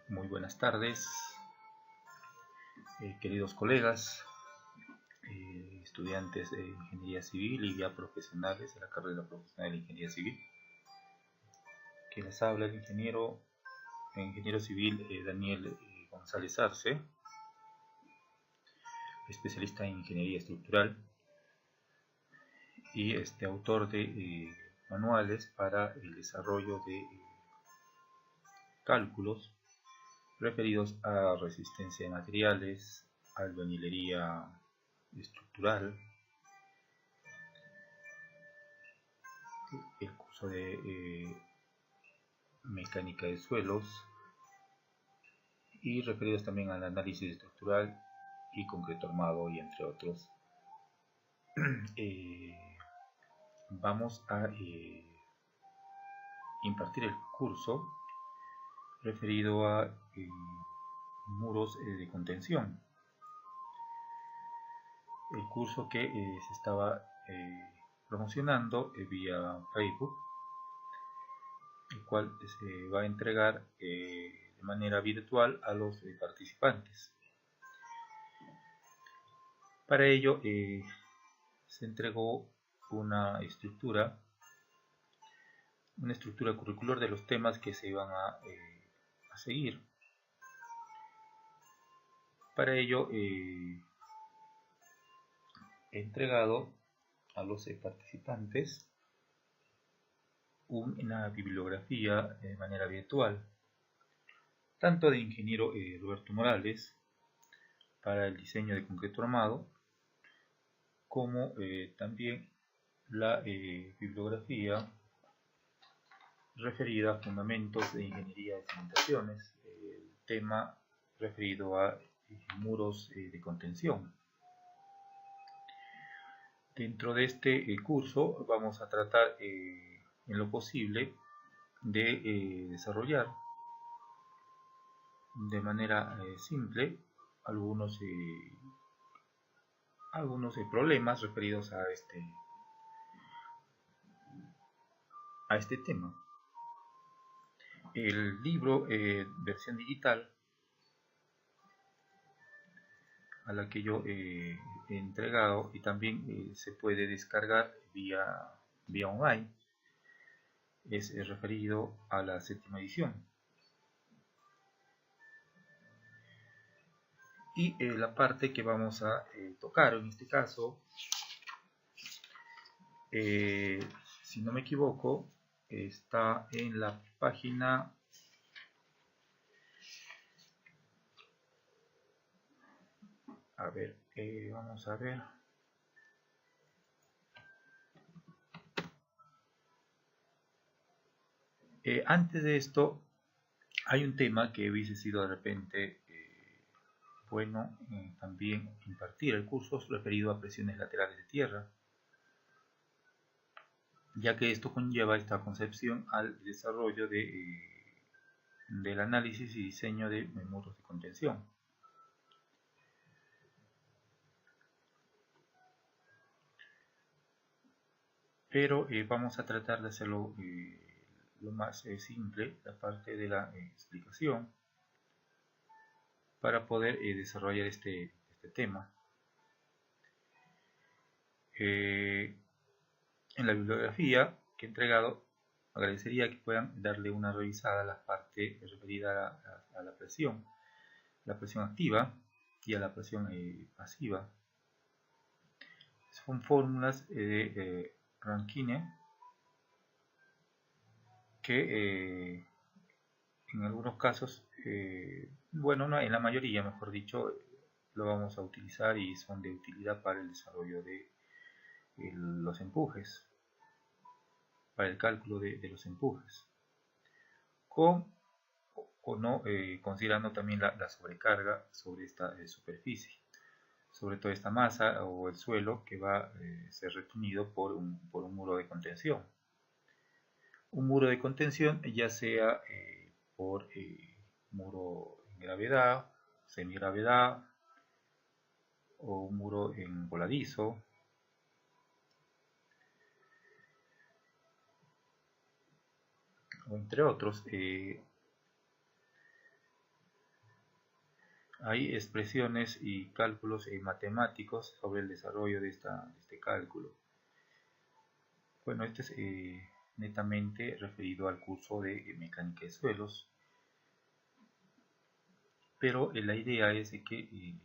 Muy buenas tardes, queridos colegas, estudiantes de Ingeniería Civil y ya profesionales de la carrera profesional de Ingeniería Civil. Quien les habla el ingeniero civil Daniel González Arce, especialista en Ingeniería Estructural y autor de manuales para el desarrollo de cálculos referidos a resistencia de materiales, albañilería estructural, el curso de mecánica de suelos y referidos también al análisis estructural y concreto armado y entre otros. Vamos a impartir el curso referido a muros de contención. El curso que se estaba promocionando vía Facebook, el cual se va a entregar de manera virtual a los participantes. Para ello se entregó una estructura curricular de los temas que se iban a seguir. Para ello he entregado a los participantes una bibliografía de manera virtual, tanto de ingeniero Roberto Morales para el diseño de concreto armado, como también la bibliografía referida a fundamentos de ingeniería de cimentaciones, el tema referido a muros de contención. Dentro de este curso vamos a tratar en lo posible de desarrollar de manera simple algunos problemas referidos a este tema. El libro versión digital a la que yo he entregado y también se puede descargar vía online es referido a la 7ª edición. Y la parte que vamos a tocar en este caso, si no me equivoco, está en la página vamos a ver. Antes de esto, hay un tema que hubiese sido de repente bueno también impartir el curso referido a presiones laterales de tierra, ya que esto conlleva esta concepción al desarrollo del análisis y diseño de muros de contención. Pero vamos a tratar de hacerlo lo más simple, la parte de la explicación, para poder desarrollar este tema. En la bibliografía que he entregado, agradecería que puedan darle una revisada a la parte referida a la presión activa y a la presión pasiva. Son fórmulas de Rankine que en algunos casos, bueno, no, en la mayoría, mejor dicho, lo vamos a utilizar y son de utilidad para el desarrollo de los empujes, para el cálculo de los empujes, con o no, considerando también la sobrecarga sobre esta superficie, sobre toda esta masa o el suelo que va a ser retenido por un muro de contención. Un muro de contención, ya sea por muro en gravedad, semigravedad o un muro en voladizo, o entre otros. hay expresiones y cálculos matemáticos sobre el desarrollo de este cálculo. Bueno, este es netamente referido al curso de mecánica de suelos, pero la idea es de que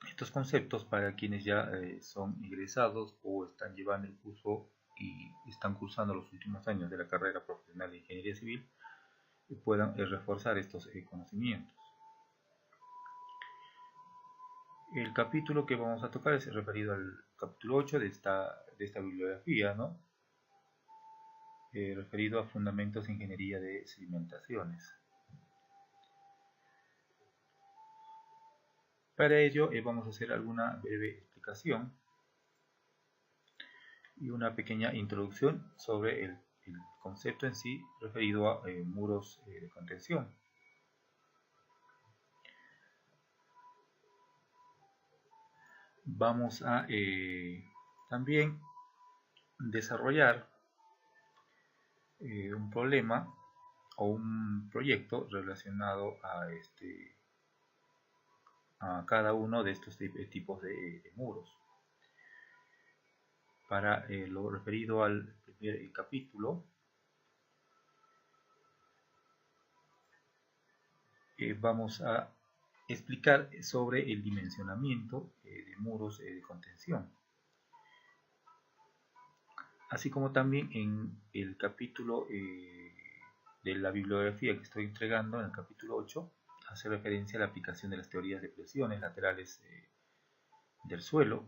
estos conceptos, para quienes ya son egresados o están llevando el curso y están cursando los últimos años de la carrera profesional de ingeniería civil, puedan reforzar estos conocimientos. El capítulo que vamos a tocar es referido al capítulo 8 de esta bibliografía, ¿no? Referido a fundamentos de ingeniería de sedimentaciones. Para ello vamos a hacer alguna breve explicación y una pequeña introducción sobre el concepto en sí referido a muros de contención. Vamos a también desarrollar un problema o un proyecto relacionado a cada uno de estos tipos de muros. Para lo referido al primer capítulo, vamos a explicar sobre el dimensionamiento de muros de contención, así como también en el capítulo de la bibliografía que estoy entregando, en el capítulo 8, hace referencia a la aplicación de las teorías de presiones laterales del suelo,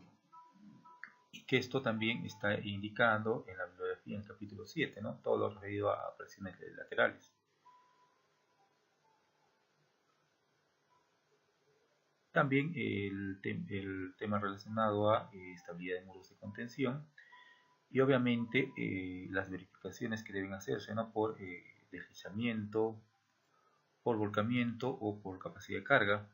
y que esto también está indicando en la bibliografía en el capítulo 7, ¿no? Todo lo referido a presiones laterales. También el tema relacionado a estabilidad de muros de contención, y obviamente las verificaciones que deben hacerse, ¿no? Por deslizamiento, por volcamiento o por capacidad de carga,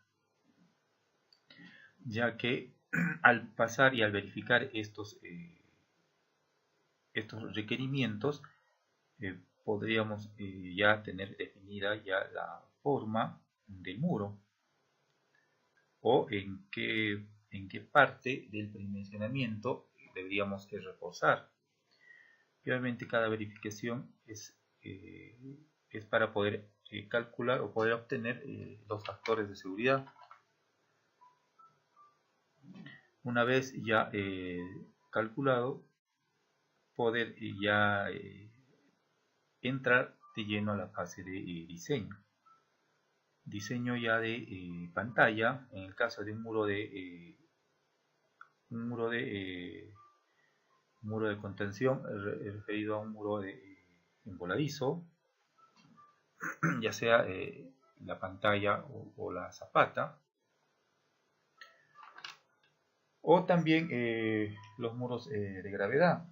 ya que al pasar y al verificar estos requerimientos, podríamos ya tener definida ya la forma del muro, o en qué parte del dimensionamiento deberíamos reforzar. Y obviamente cada verificación es para poder calcular o poder obtener los factores de seguridad. Una vez ya calculado, poder ya entrar de lleno a la fase de diseño. Diseño ya de pantalla, en el caso de un muro de contención, referido a un muro en voladizo, ya sea la pantalla o la zapata, o también los muros de gravedad.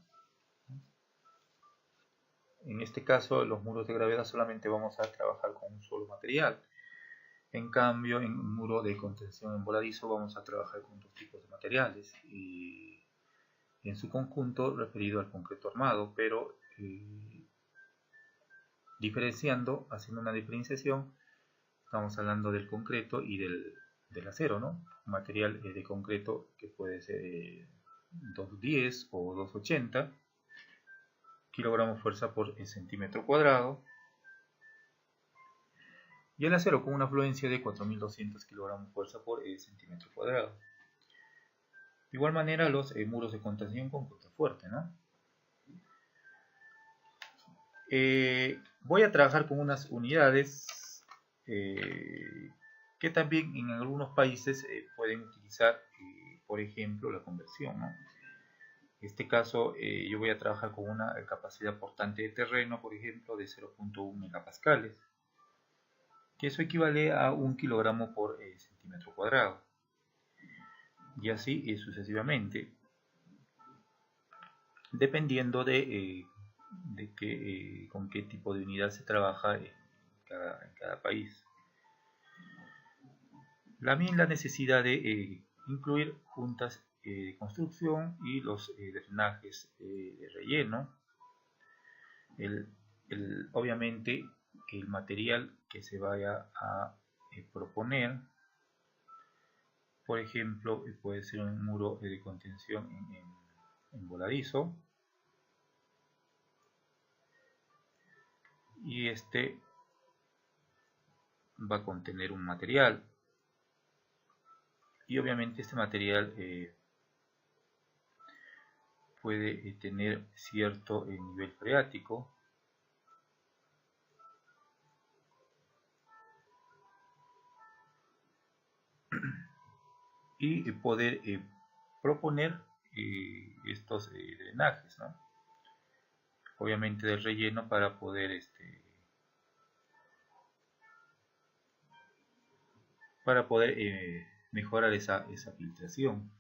En este caso, los muros de gravedad solamente vamos a trabajar con un solo material. En cambio, en un muro de contención en voladizo vamos a trabajar con dos tipos de materiales, y en su conjunto referido al concreto armado, pero diferenciando, haciendo una diferenciación, estamos hablando del concreto y del acero, ¿no? Un material de concreto que puede ser 210 o 280 kilogramos fuerza por centímetro cuadrado, y el acero con una afluencia de 4200 kilogramos fuerza por centímetro cuadrado. De igual manera, los muros de contención con contrafuerte, ¿no? Voy a trabajar con unas unidades que también en algunos países pueden utilizar, por ejemplo, la conversión, ¿no? En este caso, yo voy a trabajar con una capacidad portante de terreno, por ejemplo, de 0.1 megapascales, que eso equivale a 1 kilogramo por centímetro cuadrado, y así sucesivamente, dependiendo de con qué tipo de unidad se trabaja en cada país. También la necesidad de incluir juntas de construcción y los drenajes de relleno. Obviamente el material que se vaya a proponer. Por ejemplo, puede ser un muro de contención en voladizo, y este va a contener un material, y obviamente este material puede tener cierto nivel freático, y poder proponer estos drenajes, ¿no? Obviamente del relleno, para poder mejorar esa filtración.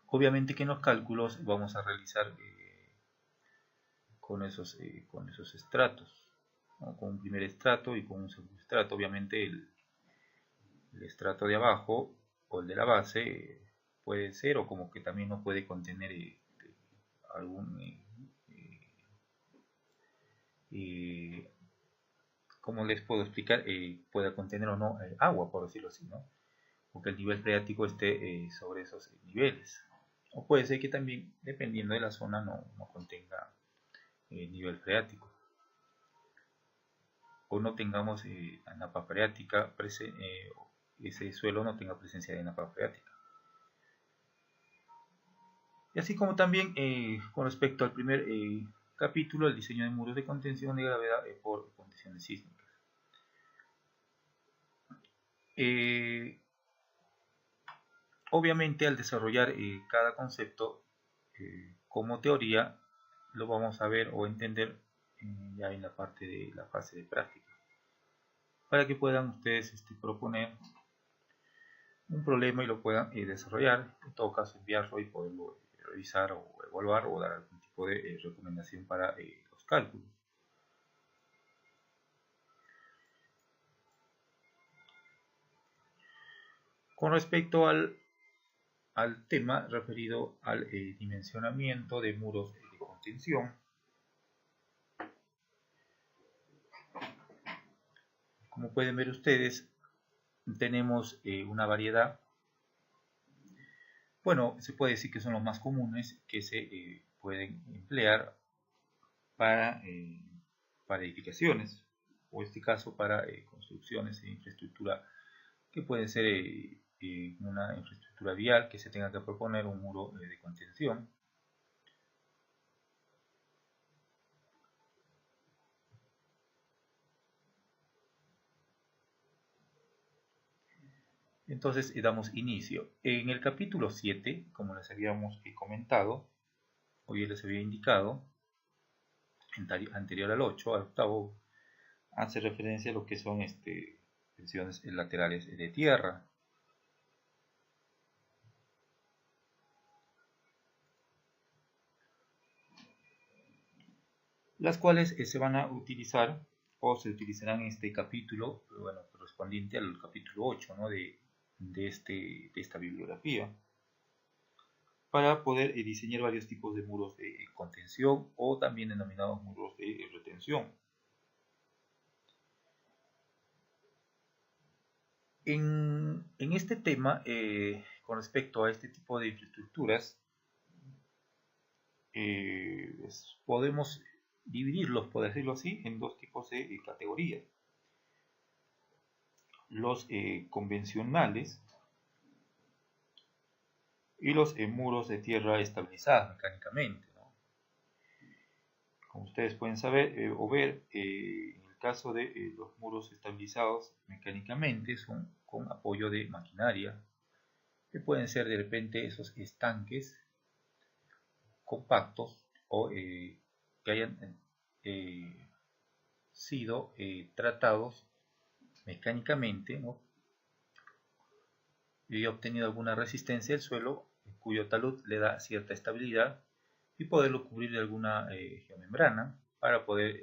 Obviamente que en los cálculos vamos a realizar con esos estratos, ¿no? Con un primer estrato y con un segundo estrato. Obviamente el estrato de abajo o el de la base puede ser, o como que también no puede contener algún ¿cómo les puedo explicar? Pueda contener o no agua, por decirlo así, ¿no? O que el nivel freático esté sobre esos niveles. O puede ser que también, dependiendo de la zona, no contenga nivel freático, o no tengamos napa freática, ese suelo no tenga presencia de napa freática. Y así como también con respecto al primer capítulo, el diseño de muros de contención de gravedad por condiciones sísmicas. Obviamente, al desarrollar cada concepto como teoría, lo vamos a ver o entender ya en la parte de la fase de práctica, para que puedan ustedes proponer un problema y lo puedan desarrollar, en todo caso enviarlo y poderlo revisar o evaluar, o dar algún tipo de recomendación para los cálculos. Con respecto al tema referido al dimensionamiento de muros de contención, como pueden ver ustedes, tenemos una variedad. Bueno, se puede decir que son los más comunes que se pueden emplear para edificaciones, o en este caso para construcciones de infraestructura, que puede ser una infraestructura vial, que se tenga que proponer un muro de contención. Entonces damos inicio. En el capítulo 7, como les habíamos comentado, o ya les había indicado, anterior al 8, al octavo, hace referencia a lo que son tensiones laterales de tierra. Las cuales se van a utilizar, o se utilizarán en este capítulo, bueno, correspondiente al capítulo 8, ¿no? de esta bibliografía, para poder diseñar varios tipos de muros de contención, o también denominados muros de retención. En este tema, con respecto a este tipo de infraestructuras, podemos dividirlos, por decirlo así, en dos tipos de categorías. Los convencionales y los muros de tierra estabilizados mecánicamente, ¿no? Como ustedes pueden saber o ver, en el caso de los muros estabilizados mecánicamente, son con apoyo de maquinaria, que pueden ser de repente esos estanques compactos, o que hayan sido tratados mecánicamente, ¿no? Y obtenido alguna resistencia del suelo, cuyo talud le da cierta estabilidad, y poderlo cubrir de alguna geomembrana para poder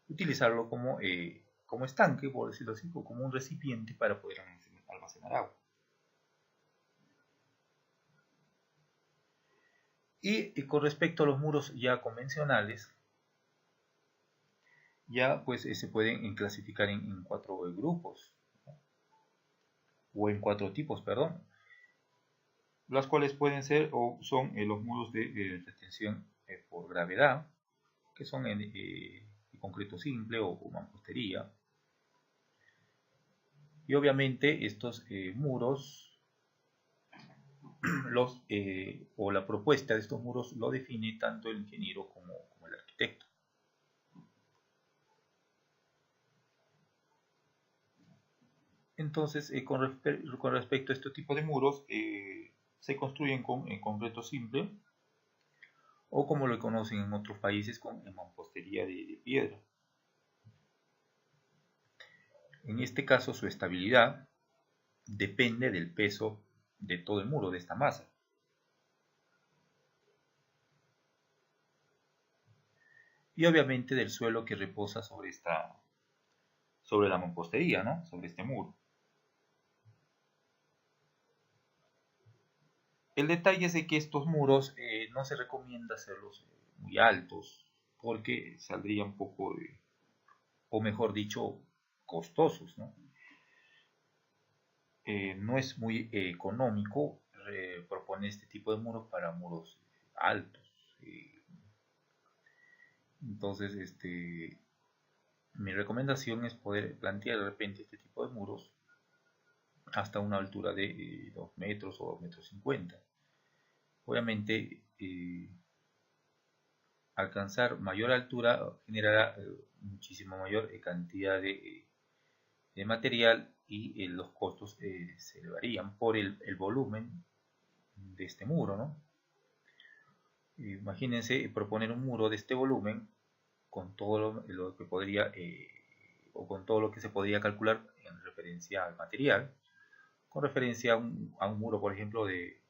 utilizarlo como estanque, por decirlo así, o como un recipiente para poder almacenar agua. Y con respecto a los muros ya convencionales, ya pues se pueden clasificar en 4 grupos, o en 4 tipos, perdón, las cuales pueden ser o son los muros de retención por gravedad, que son en concreto simple o mampostería. Y obviamente estos muros, o la propuesta de estos muros lo define tanto el ingeniero como el arquitecto. Entonces, con respecto a este tipo de muros, se construyen con concreto simple, o como lo conocen en otros países, con mampostería de piedra. En este caso, su estabilidad depende del peso de todo el muro, de esta masa. Y obviamente del suelo que reposa sobre la mampostería, ¿no? Sobre este muro. El detalle es de que estos muros no se recomienda hacerlos muy altos, porque saldría un poco, o mejor dicho, costosos, ¿no? No es muy económico proponer este tipo de muros para muros altos. Entonces, mi recomendación es poder plantear de repente este tipo de muros hasta una altura de 2 metros o 2 metros 50. Obviamente, alcanzar mayor altura generará muchísimo mayor cantidad de material, y los costos se elevarían por el volumen de este muro, ¿no? Imagínense proponer un muro de este volumen con todo lo que podría, o con todo lo que se podría calcular en referencia al material, con referencia a un muro, por ejemplo, de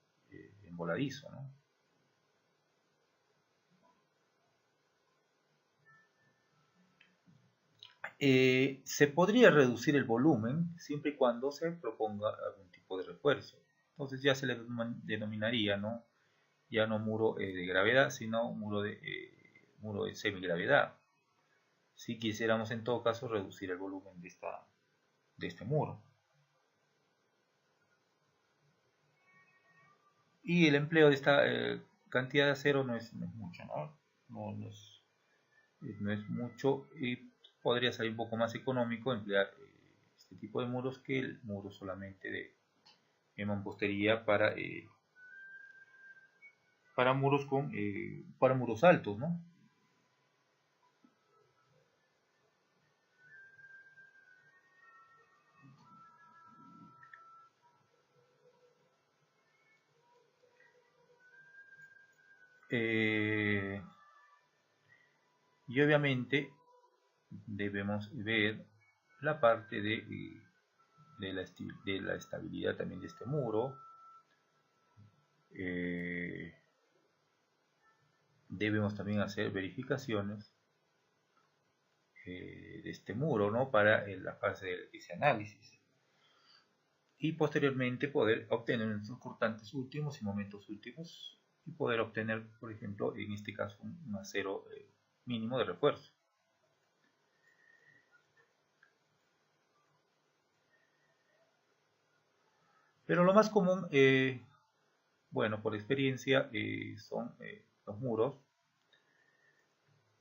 emboladizo, ¿no? Se podría reducir el volumen siempre y cuando se proponga algún tipo de refuerzo. Entonces ya se le denominaría, ¿no? Ya no muro de gravedad, sino muro de semigravedad. Si quisiéramos en todo caso reducir el volumen de este muro. Y el empleo de esta cantidad de acero no es mucho, ¿no? No es mucho, y podría salir un poco más económico emplear este tipo de muros que el muro solamente de mampostería para muros para muros altos, ¿no? Eh, y obviamente debemos ver la parte de la estabilidad también de este muro. Debemos también hacer verificaciones de este muro, ¿no? Para la fase de ese análisis, y posteriormente poder obtener nuestros cortantes últimos y momentos últimos, y poder obtener, por ejemplo, en este caso, un acero mínimo de refuerzo. Pero lo más común, bueno, por experiencia, son los muros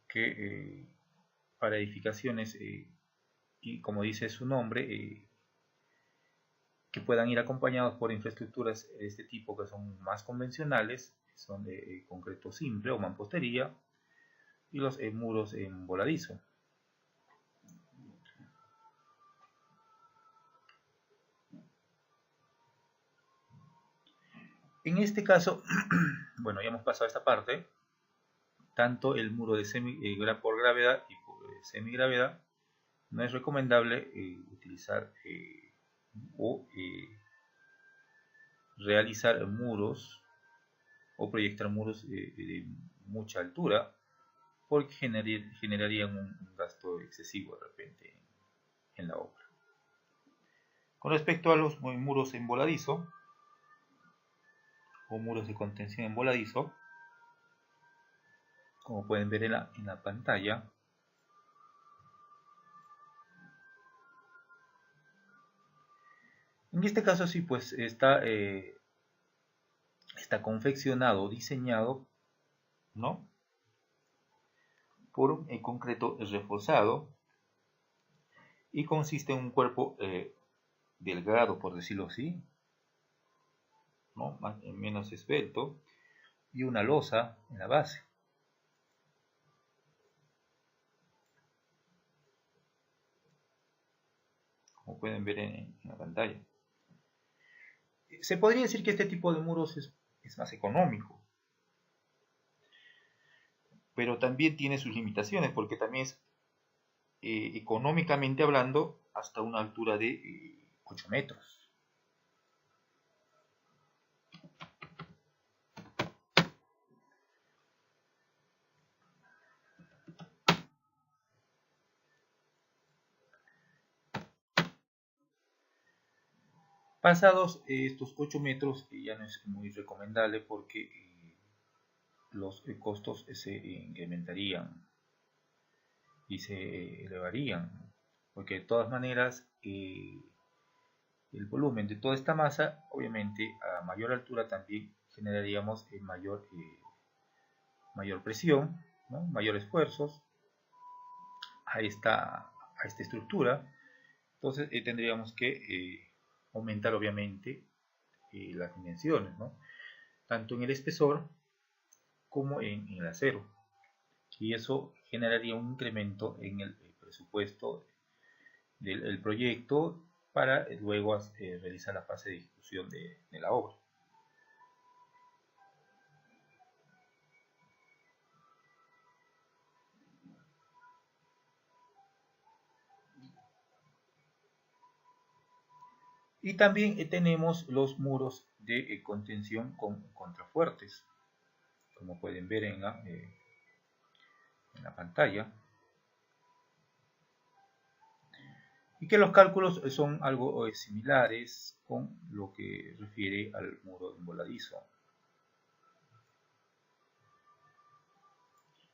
que para edificaciones, y como dice su nombre, que puedan ir acompañados por infraestructuras de este tipo, que son más convencionales, son de concreto simple o mampostería, y los muros en voladizo. En este caso, bueno, ya hemos pasado esta parte. Tanto el muro de por gravedad y por semigravedad, no es recomendable utilizar o realizar muros o proyectar muros de mucha altura, porque generarían un gasto excesivo de repente en la obra. Con respecto a los muros en voladizo o muros de contención en voladizo, como pueden ver en la pantalla, En este caso sí, pues está confeccionado, diseñado, ¿no? Por un concreto reforzado y consiste en un cuerpo delgado, por decirlo así, ¿no? Menos esbelto, y una losa en la base. Como pueden ver en la pantalla. Se podría decir que este tipo de muros es más económico, pero también tiene sus limitaciones, porque también es económicamente hablando hasta una altura de 8 metros. Pasados estos 8 metros ya no es muy recomendable porque los costos se incrementarían y se elevarían, porque de todas maneras el volumen de toda esta masa, obviamente a mayor altura también generaríamos mayor presión, ¿no? Mayor esfuerzos a esta estructura. Entonces tendríamos que aumentar obviamente las dimensiones, ¿no? Tanto en el espesor como en el acero. Y eso generaría un incremento en el presupuesto del proyecto para luego realizar la fase de ejecución de la obra. Y también tenemos los muros de contención con contrafuertes, como pueden ver en la pantalla. Y que los cálculos son algo similares con lo que refiere al muro voladizo.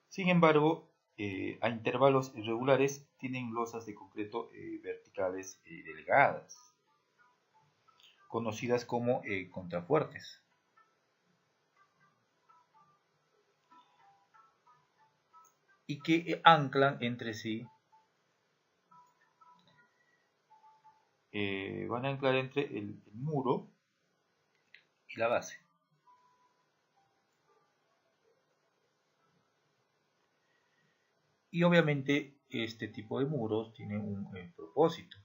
Sin embargo, a intervalos irregulares tienen losas de concreto verticales delgadas, conocidas como contrafuertes. Y que anclan entre sí, van a anclar entre el muro y la base. Y obviamente este tipo de muros tiene un propósito.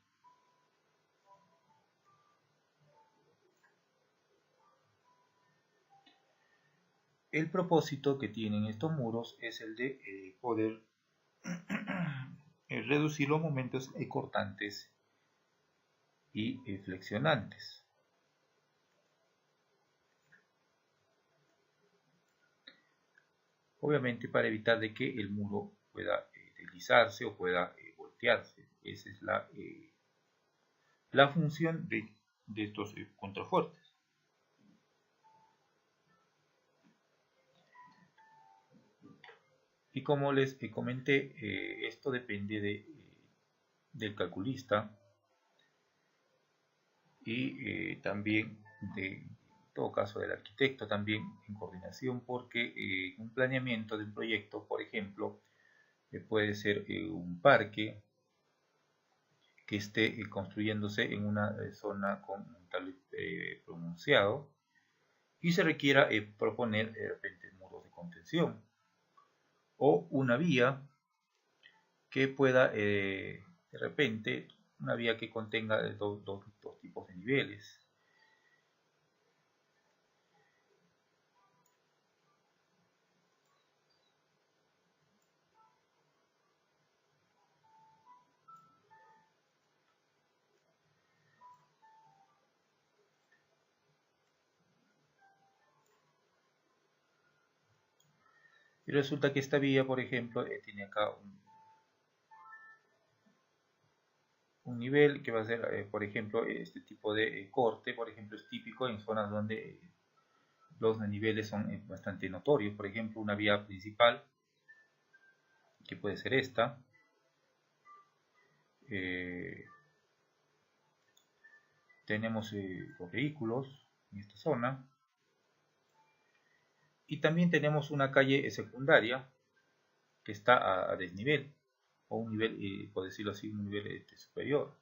El propósito que tienen estos muros es el de poder reducir los momentos cortantes y flexionantes. Obviamente para evitar de que el muro pueda deslizarse o pueda voltearse. Esa es la función de estos contrafuertes. Y como les comenté, esto depende del calculista y también en todo caso del arquitecto también en coordinación, porque un planeamiento de un proyecto, por ejemplo, puede ser un parque que esté construyéndose en una zona con un tal pronunciado y se requiera proponer de repente muros de contención o una vía que pueda de repente una vía que contenga dos tipos de niveles. Y resulta que esta vía, por ejemplo, tiene acá un nivel que va a ser, por ejemplo, este tipo de corte, por ejemplo, es típico en zonas donde los niveles son bastante notorios. Por ejemplo, una vía principal, que puede ser esta, tenemos los vehículos en esta zona, y también tenemos una calle secundaria que está a desnivel, o un nivel, por decirlo así, un nivel superior.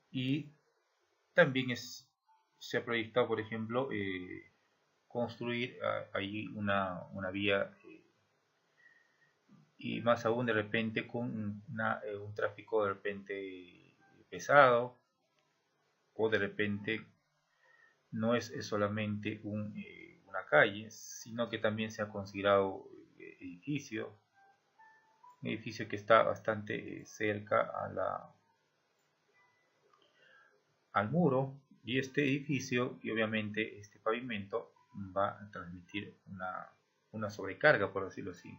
Y también se ha proyectado, por ejemplo, construir ahí una vía, y más aún de repente con un tráfico de repente pesado, o de repente no es solamente una calle, sino que también se ha considerado un edificio que está bastante cerca al muro, y este edificio y obviamente este pavimento va a transmitir una sobrecarga, por decirlo así,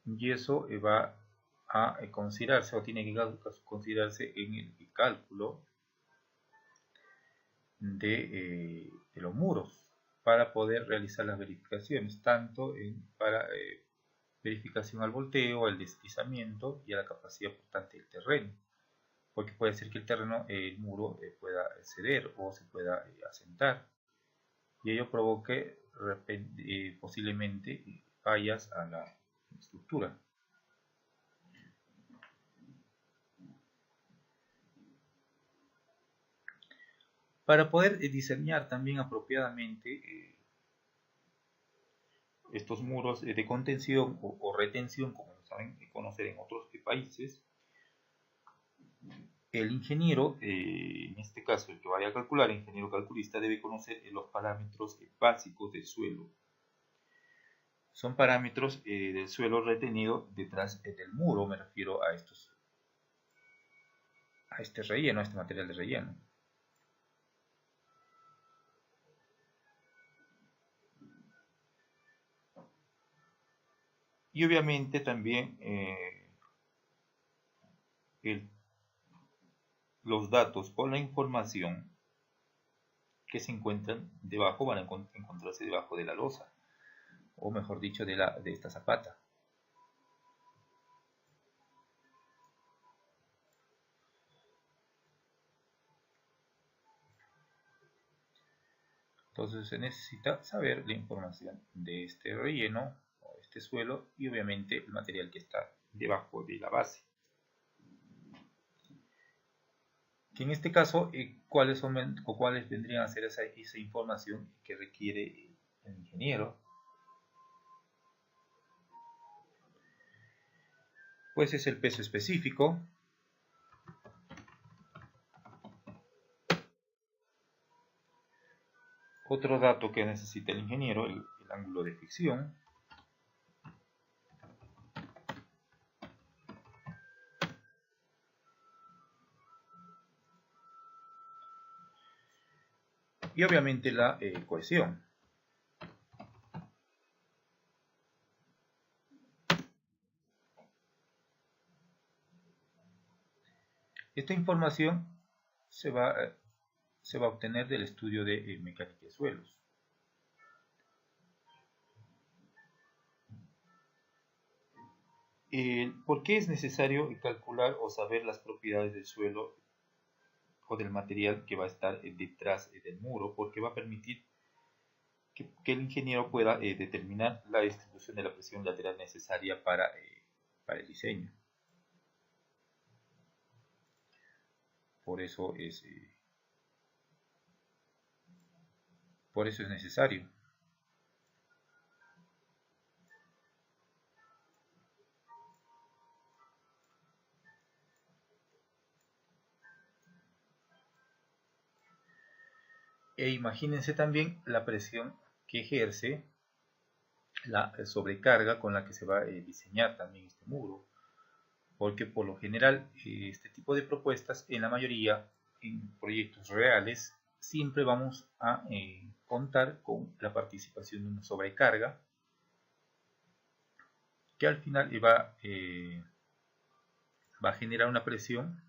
y eso va a considerarse, o tiene que considerarse en el cálculo de los muros, para poder realizar las verificaciones, tanto para verificación al volteo, al deslizamiento y a la capacidad portante del terreno, porque puede ser que el muro pueda ceder o se pueda asentar, y ello provoque posiblemente fallas a la estructura. Para poder diseñar también apropiadamente estos muros de contención o retención, como lo saben conocer en otros países, el ingeniero, en este caso el que vaya a calcular, el ingeniero calculista, debe conocer los parámetros básicos del suelo. Son parámetros del suelo retenido detrás del muro, me refiero a este relleno, a este material de relleno. Y obviamente también los datos o la información que se encuentran debajo van a encontrarse debajo de la losa, o mejor dicho, de esta zapata. Entonces se necesita saber la información de este relleno o este suelo, y obviamente el material que está debajo de la base. Que en este caso, ¿cuáles vendrían a ser esa información que requiere el ingeniero? Pues es el peso específico, otro dato que necesita el ingeniero, el ángulo de fricción, y obviamente la cohesión. Esta información se va a obtener del estudio de mecánica de suelos. ¿Por qué es necesario calcular o saber las propiedades del suelo o del material que va a estar detrás del muro? Porque va a permitir que el ingeniero pueda determinar la distribución de la presión lateral necesaria para el diseño. Por eso es necesario. E imagínense también la presión que ejerce la sobrecarga con la que se va a diseñar también este muro, porque por lo general este tipo de propuestas, en la mayoría, en proyectos reales, siempre vamos a contar con la participación de una sobrecarga que al final va a generar una presión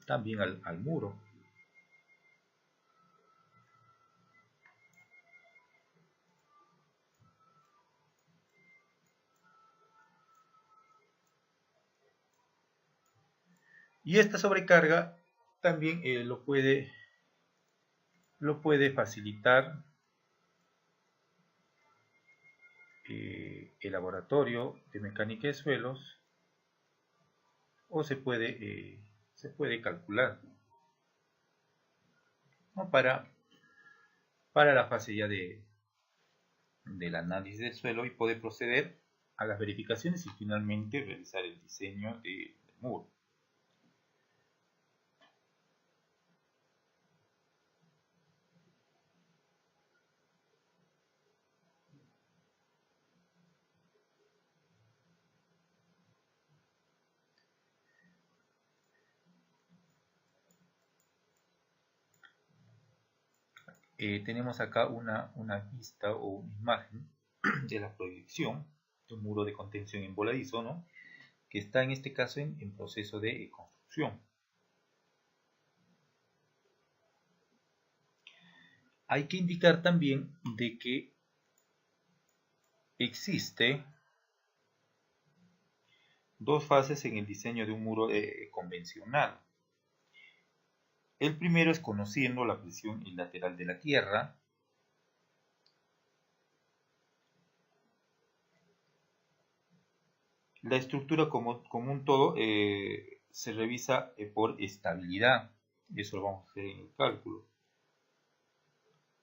también al muro. Y esta sobrecarga también lo puede facilitar el laboratorio de mecánica de suelos, o se puede calcular, ¿no? para la fase ya del análisis del suelo, y poder proceder a las verificaciones y finalmente realizar el diseño del muro. Tenemos acá una vista o una imagen de la proyección de un muro de contención en voladizo, ¿no? Que está en este caso en proceso de construcción. Hay que indicar también de que existe dos fases en el diseño de un muro convencional. El primero es conociendo la presión lateral de la tierra. La estructura como un todo se revisa por estabilidad. Eso lo vamos a hacer en el cálculo.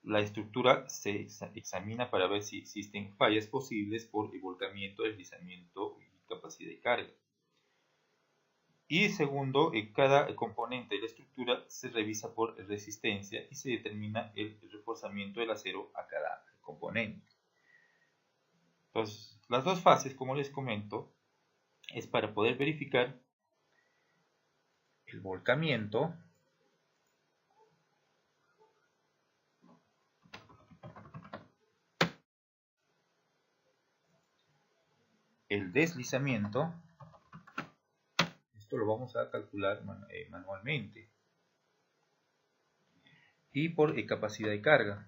La estructura se examina para ver si existen fallas posibles por volcamiento, deslizamiento y capacidad de carga. Y segundo, cada componente de la estructura se revisa por resistencia y se determina el reforzamiento del acero a cada componente. Entonces, las dos fases, como les comento, es para poder verificar el volcamiento, el deslizamiento. Esto lo vamos a calcular manualmente, y por capacidad de carga.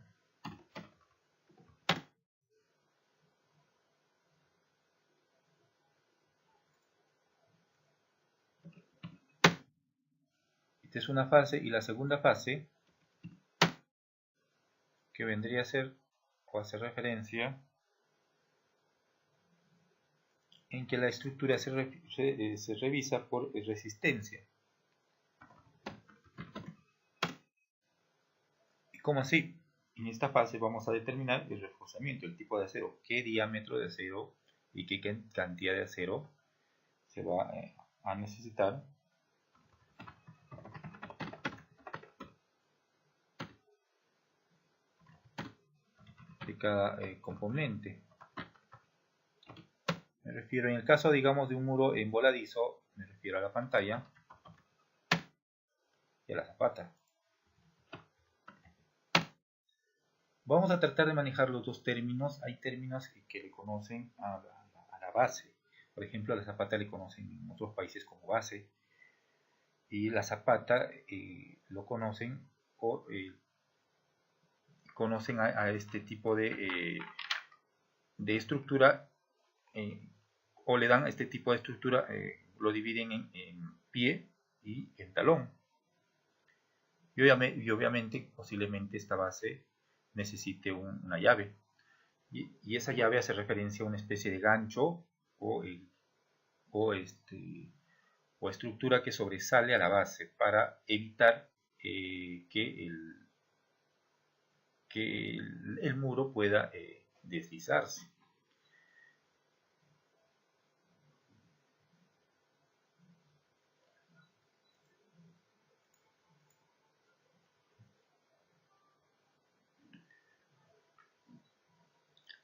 Esta es una fase, y la segunda fase, que vendría a ser o hacer referencia en que la estructura se revisa por resistencia. ¿Y cómo así? En esta fase vamos a determinar el reforzamiento, el tipo de acero, qué diámetro de acero y qué cantidad de acero se va a necesitar de cada componente. Me refiero, en el caso, digamos, de un muro en voladizo, me refiero a la pantalla y a la zapata. Vamos a tratar de manejar los dos términos. Hay términos que le conocen a la base. Por ejemplo, a la zapata le conocen en otros países como base, y la zapata lo conocen o conocen a este tipo de estructura, o le dan este tipo de estructura, lo dividen en pie y en talón. Y obviamente, posiblemente esta base necesite una llave. Y esa llave hace referencia a una especie de gancho o estructura que sobresale a la base para evitar que el muro pueda deslizarse.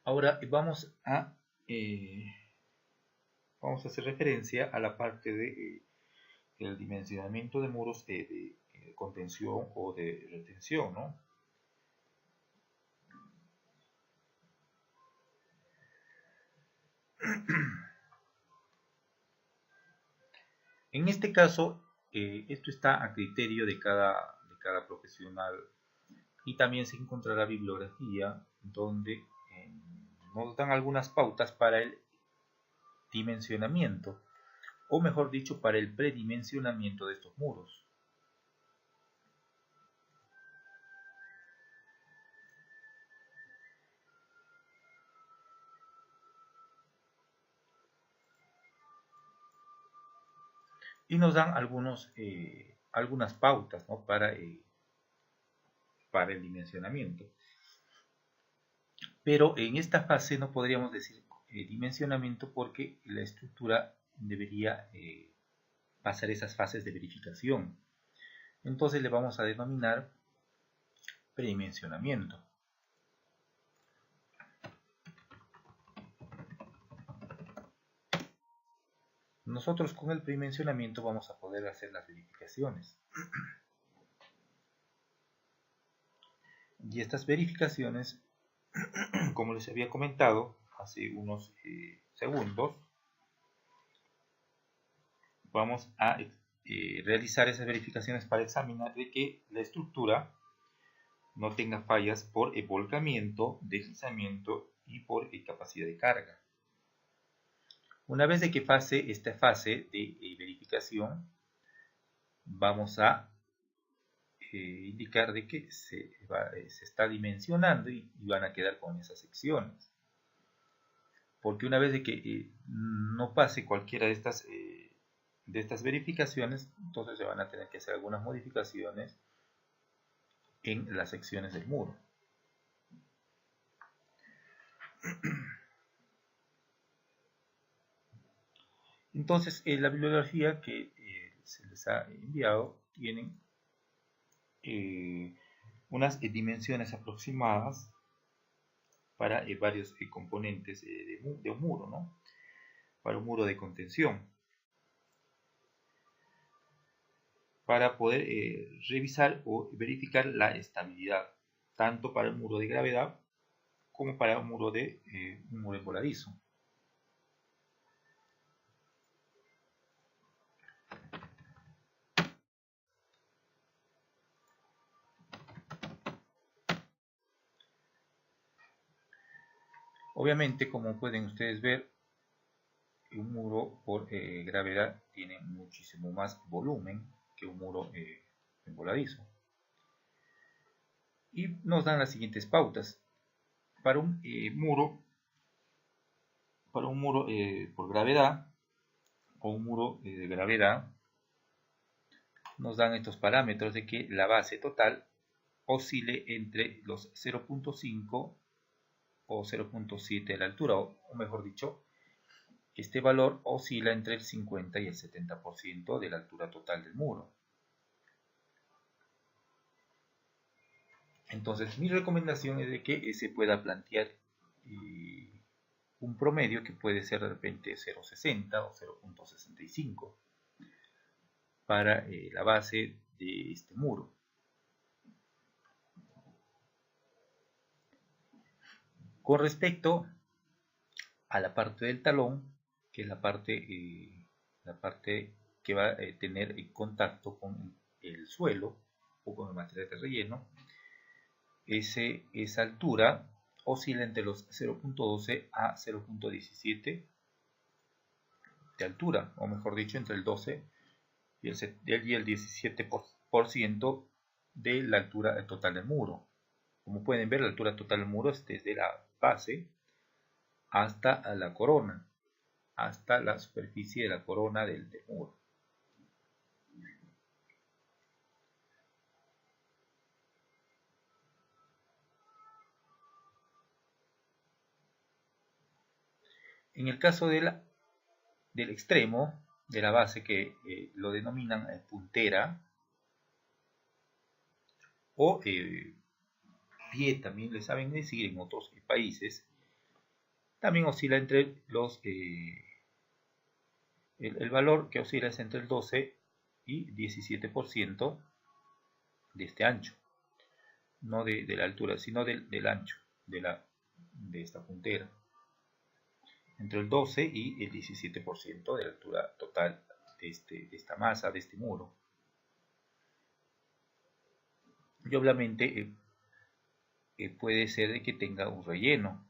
Ahora vamos a hacer referencia a la parte de el dimensionamiento de muros de contención o de retención, ¿no? En este caso, esto está a criterio de cada profesional, y también se encontrará bibliografía donde nos dan algunas pautas para el dimensionamiento o mejor dicho, para el predimensionamiento de estos muros. Y nos dan algunas pautas, ¿no?, para el dimensionamiento. Pero en esta fase no podríamos decir dimensionamiento porque la estructura debería pasar esas fases de verificación. Entonces le vamos a denominar predimensionamiento. Nosotros con el predimensionamiento vamos a poder hacer las verificaciones. Y estas verificaciones, como les había comentado hace unos segundos, vamos a realizar esas verificaciones para examinar de que la estructura no tenga fallas por volcamiento, deslizamiento y por capacidad de carga. Una vez de que pase esta fase de verificación, vamos a indicar de que se está dimensionando y van a quedar con esas secciones. Porque una vez de que no pase cualquiera de estas verificaciones, entonces se van a tener que hacer algunas modificaciones en las secciones del muro. Entonces, la bibliografía que se les ha enviado tienen unas dimensiones aproximadas para varios componentes de un muro, ¿no?, para un muro de contención, para poder revisar o verificar la estabilidad, tanto para el muro de gravedad como para un muro voladizo. Obviamente, como pueden ustedes ver, un muro por gravedad tiene muchísimo más volumen que un muro voladizo. Y nos dan las siguientes pautas. Para un muro por gravedad o un muro de gravedad, nos dan estos parámetros de que la base total oscile entre los 0.5 o 0.7 de la altura, o mejor dicho, este valor oscila entre el 50 y el 70% de la altura total del muro. Entonces, mi recomendación es de que se pueda plantear un promedio que puede ser de repente 0.60 o 0.65 para la base de este muro. Con respecto a la parte del talón, que es la parte que va a tener contacto con el suelo o con el material de relleno, esa altura oscila entre los 0.12 a 0.17 de altura, o mejor dicho, entre el 12 y el 17% de la altura total del muro. Como pueden ver, la altura total del muro es desde la base hasta la corona, hasta la superficie de la corona del muro. En el caso del extremo de la base, que lo denominan puntera, o pie también le saben decir en otros países, también oscila entre el valor que oscila es entre el 12 y 17% de este ancho, no de la altura, sino del ancho de esta puntera, entre el 12 y el 17% de la altura total de esta masa, de este muro. Y obviamente puede ser de que tenga un relleno,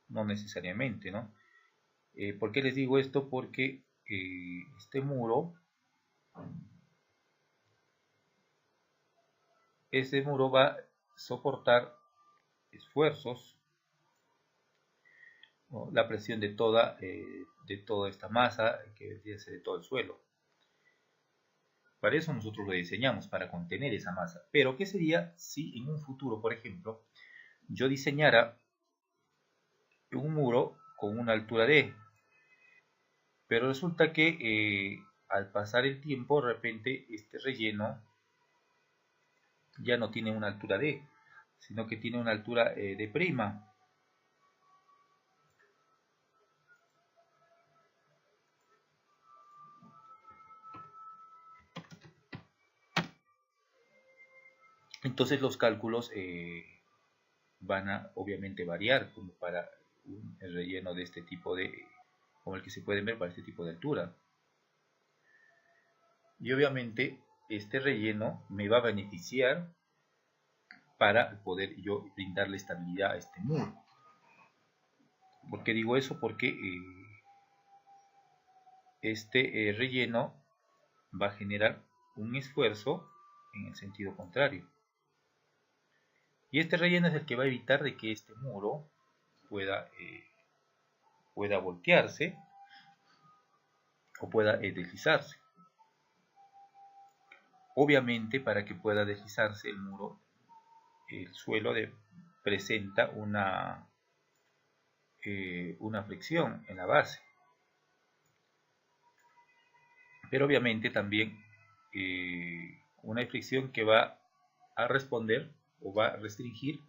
no necesariamente, ¿no? ¿Por qué les digo esto? Porque este muro va a soportar esfuerzos, ¿no? La presión de toda esta masa que vendría a ser de todo el suelo. Para eso nosotros lo diseñamos, para contener esa masa. Pero ¿qué sería si en un futuro, por ejemplo, yo diseñara un muro con una altura D, pero resulta que al pasar el tiempo, de repente este relleno ya no tiene una altura D, sino que tiene una altura D'? Entonces los cálculos van a obviamente variar como para el relleno de este tipo como el que se pueden ver para este tipo de altura. Y obviamente este relleno me va a beneficiar para poder yo brindarle estabilidad a este muro. ¿Por qué digo eso? Porque este relleno va a generar un esfuerzo en el sentido contrario. Y este relleno es el que va a evitar de que este muro pueda voltearse o pueda deslizarse. Obviamente, para que pueda deslizarse el muro, el suelo presenta una fricción en la base. Pero obviamente también una fricción que va a responder o va a restringir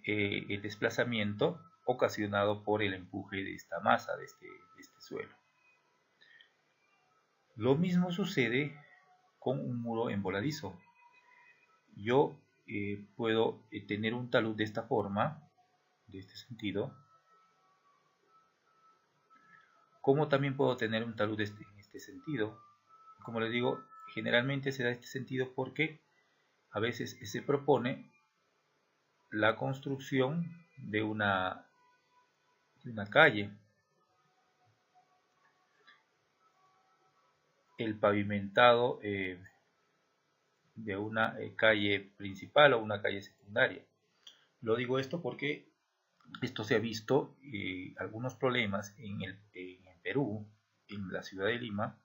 el desplazamiento ocasionado por el empuje de esta masa, de este suelo. Lo mismo sucede con un muro emboladizo. Yo puedo tener un talud de esta forma, de este sentido, como también puedo tener un talud en este sentido. Como les digo, generalmente se da este sentido porque a veces se propone la construcción de una calle. El pavimentado de una calle principal o una calle secundaria. Lo digo esto porque esto se ha visto algunos problemas en Perú, en la ciudad de Lima,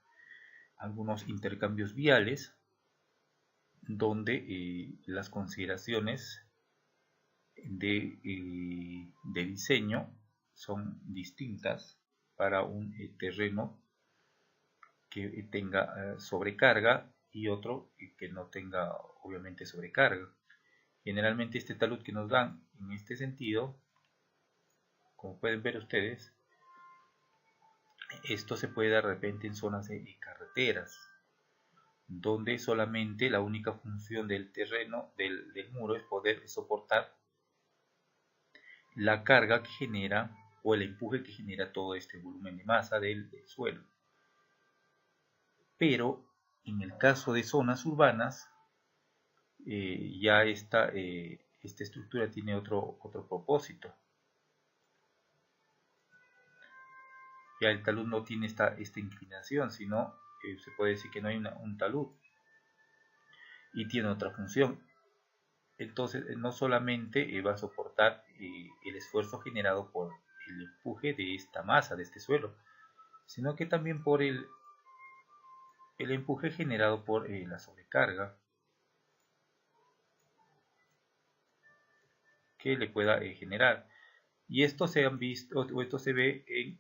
algunos intercambios viales donde las consideraciones de diseño son distintas para un terreno que tenga sobrecarga y otro que no tenga obviamente sobrecarga. Generalmente este talud que nos dan en este sentido, como pueden ver ustedes, esto se puede dar de repente en zonas de carreteras, donde solamente la única función del terreno, del muro, es poder soportar la carga que genera o el empuje que genera todo este volumen de masa del suelo. Pero en el caso de zonas urbanas, ya esta estructura tiene otro propósito. Ya el talud no tiene esta inclinación, sino se puede decir que no hay un talud y tiene otra función. Entonces no solamente va a soportar el esfuerzo generado por el empuje de esta masa, de este suelo, sino que también por el empuje generado por la sobrecarga que le pueda generar. Y esto se han visto, o esto se ve en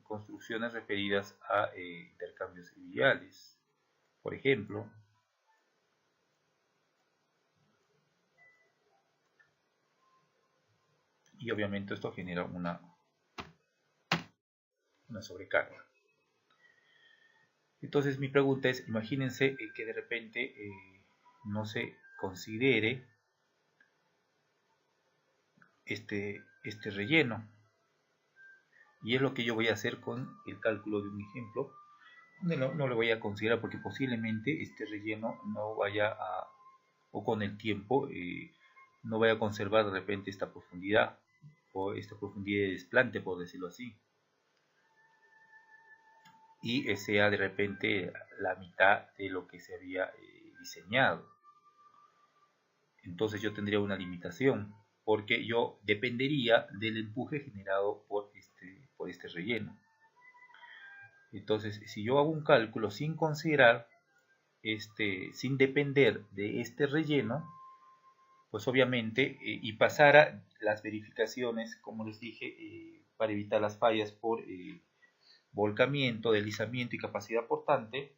construcciones referidas a intercambios viales, por ejemplo. Y obviamente esto genera una sobrecarga. Entonces mi pregunta es, imagínense que de repente no se considere este relleno. Y es lo que yo voy a hacer con el cálculo de un ejemplo, donde no lo voy a considerar porque posiblemente este relleno no vaya a, o con el tiempo, no vaya a conservar de repente esta profundidad, o esta profundidad de desplante, por decirlo así. y sea de repente la mitad de lo que se había diseñado. Entonces yo tendría una limitación, porque yo dependería del empuje generado por este relleno. Entonces, si yo hago un cálculo sin considerar, sin depender de este relleno, pues obviamente, y pasara las verificaciones, como les dije, para evitar las fallas por volcamiento, deslizamiento y capacidad portante,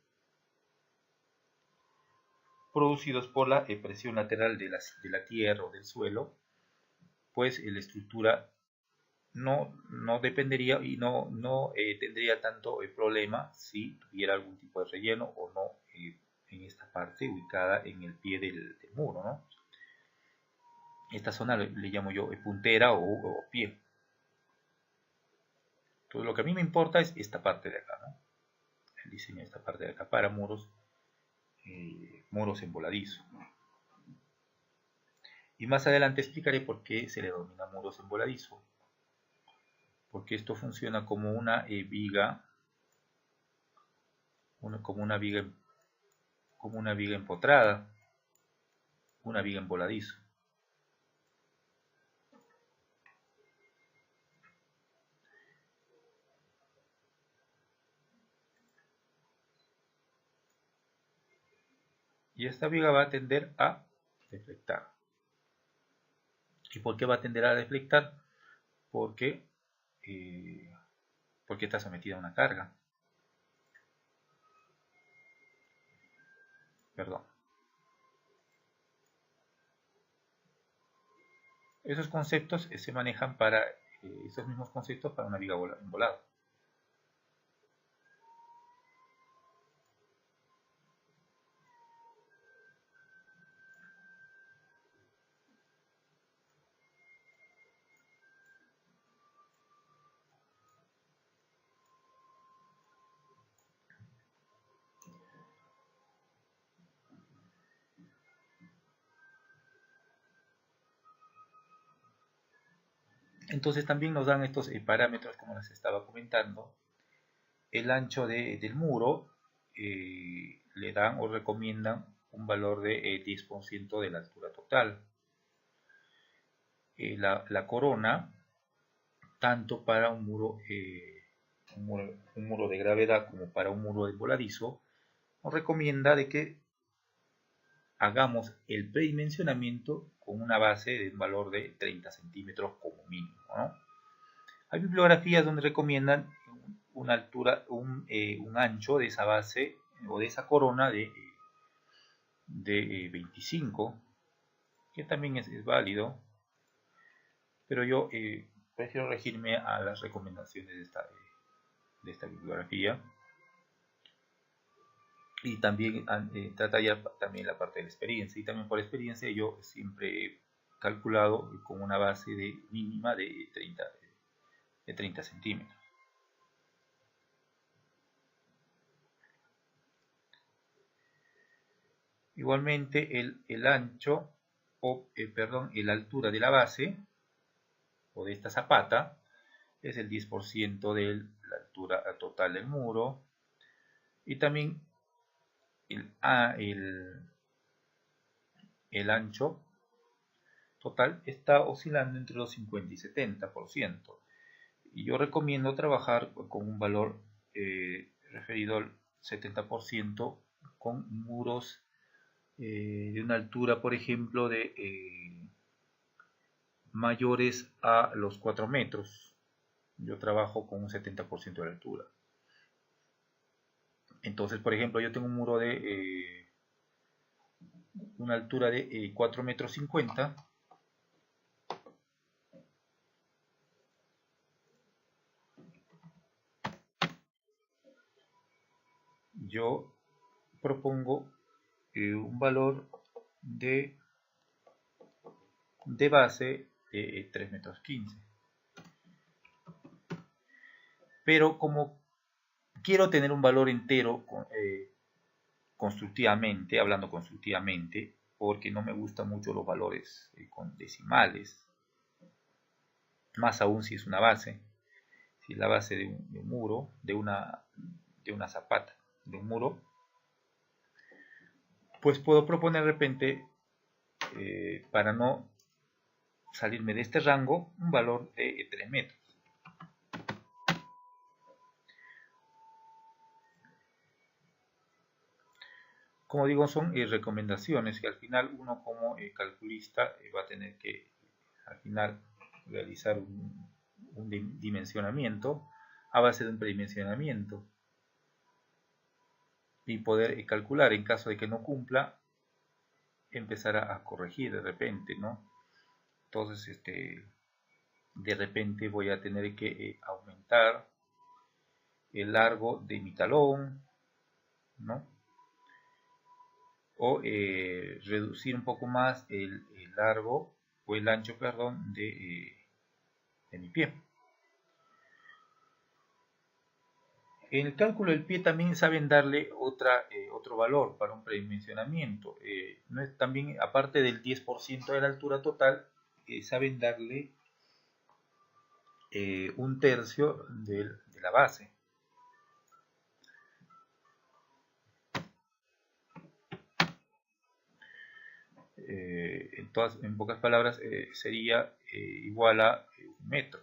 producidos por la presión lateral de la tierra o del suelo, pues la estructura no dependería y no tendría tanto problema si tuviera algún tipo de relleno o no en esta parte ubicada en el pie del muro, ¿no? Esta zona le llamo yo puntera o pie. Entonces lo que a mí me importa es esta parte de acá, ¿no? El diseño de esta parte de acá para muros en voladizo. Y más adelante explicaré por qué se le denomina muros en voladizo. Porque esto funciona como una viga, como una viga empotrada, una viga en voladizo. Y esta viga va a tender a deflectar. ¿Y por qué va a tender a deflectar? Porque, porque está sometida a una carga. Perdón. Esos conceptos se manejan para, esos mismos conceptos para una viga volada. Entonces también nos dan estos parámetros, como les estaba comentando. El ancho del muro le dan o recomiendan un valor de 10% de la altura total. La corona, tanto para un muro de gravedad como para un muro de voladizo, nos recomienda de que hagamos el predimensionamiento con una base de un valor de 30 centímetros como mínimo, ¿no? Hay bibliografías donde recomiendan una altura, un ancho de esa base o de esa corona de 25, que también es válido, pero yo prefiero regirme a las recomendaciones de esta bibliografía. Y también trata ya también la parte de la experiencia, y también por experiencia yo siempre he calculado con una base mínima de 30 centímetros. Igualmente el ancho, la altura de la base o de esta zapata es el 10% de la altura total del muro, y también el ancho total está oscilando entre los 50 y 70%. Y yo recomiendo trabajar con un valor referido al 70% con muros de una altura, por ejemplo, de mayores a los 4 metros. Yo trabajo con un 70% de la altura. Entonces, por ejemplo, yo tengo un muro de una altura de 4 metros 50. Yo propongo un valor de base de 3 metros 15. Pero como quiero tener un valor entero constructivamente, hablando constructivamente, porque no me gustan mucho los valores con decimales, más aún si es una base, si es la base de un muro, de una una zapata, de un muro, pues puedo proponer de repente, para no salirme de este rango, un valor de 3 metros. Como digo, son recomendaciones que al final uno como calculista va a tener que al final realizar un dimensionamiento a base de un predimensionamiento y poder calcular. En caso de que no cumpla, empezar a corregir de repente, ¿no? Entonces, de repente voy a tener que aumentar el largo de mi talón, ¿no? O reducir un poco más el largo o el ancho, perdón, de mi pie. En el cálculo del pie también saben darle otro valor para un predimensionamiento. No es, también, aparte del 10% de la altura total, saben darle un tercio de la base. En pocas palabras, sería igual a 1 metro.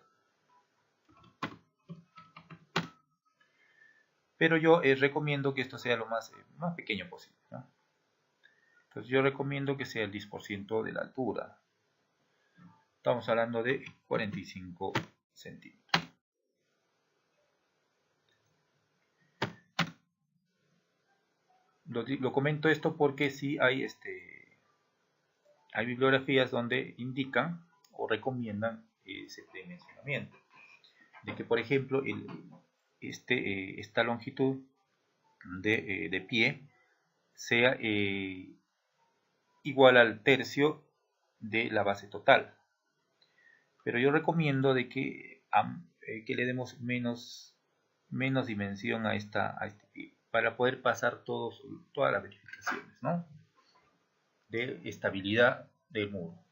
Pero yo recomiendo que esto sea lo más pequeño posible, ¿no? Entonces yo recomiendo que sea el 10% de la altura. Estamos hablando de 45 centímetros. Lo comento esto porque sí hay bibliografías donde indican o recomiendan ese dimensionamiento. De que, por ejemplo, esta longitud de pie sea igual al tercio de la base total. Pero yo recomiendo de que le demos menos dimensión a este pie para poder pasar todas las verificaciones, ¿no?, de estabilidad del muro.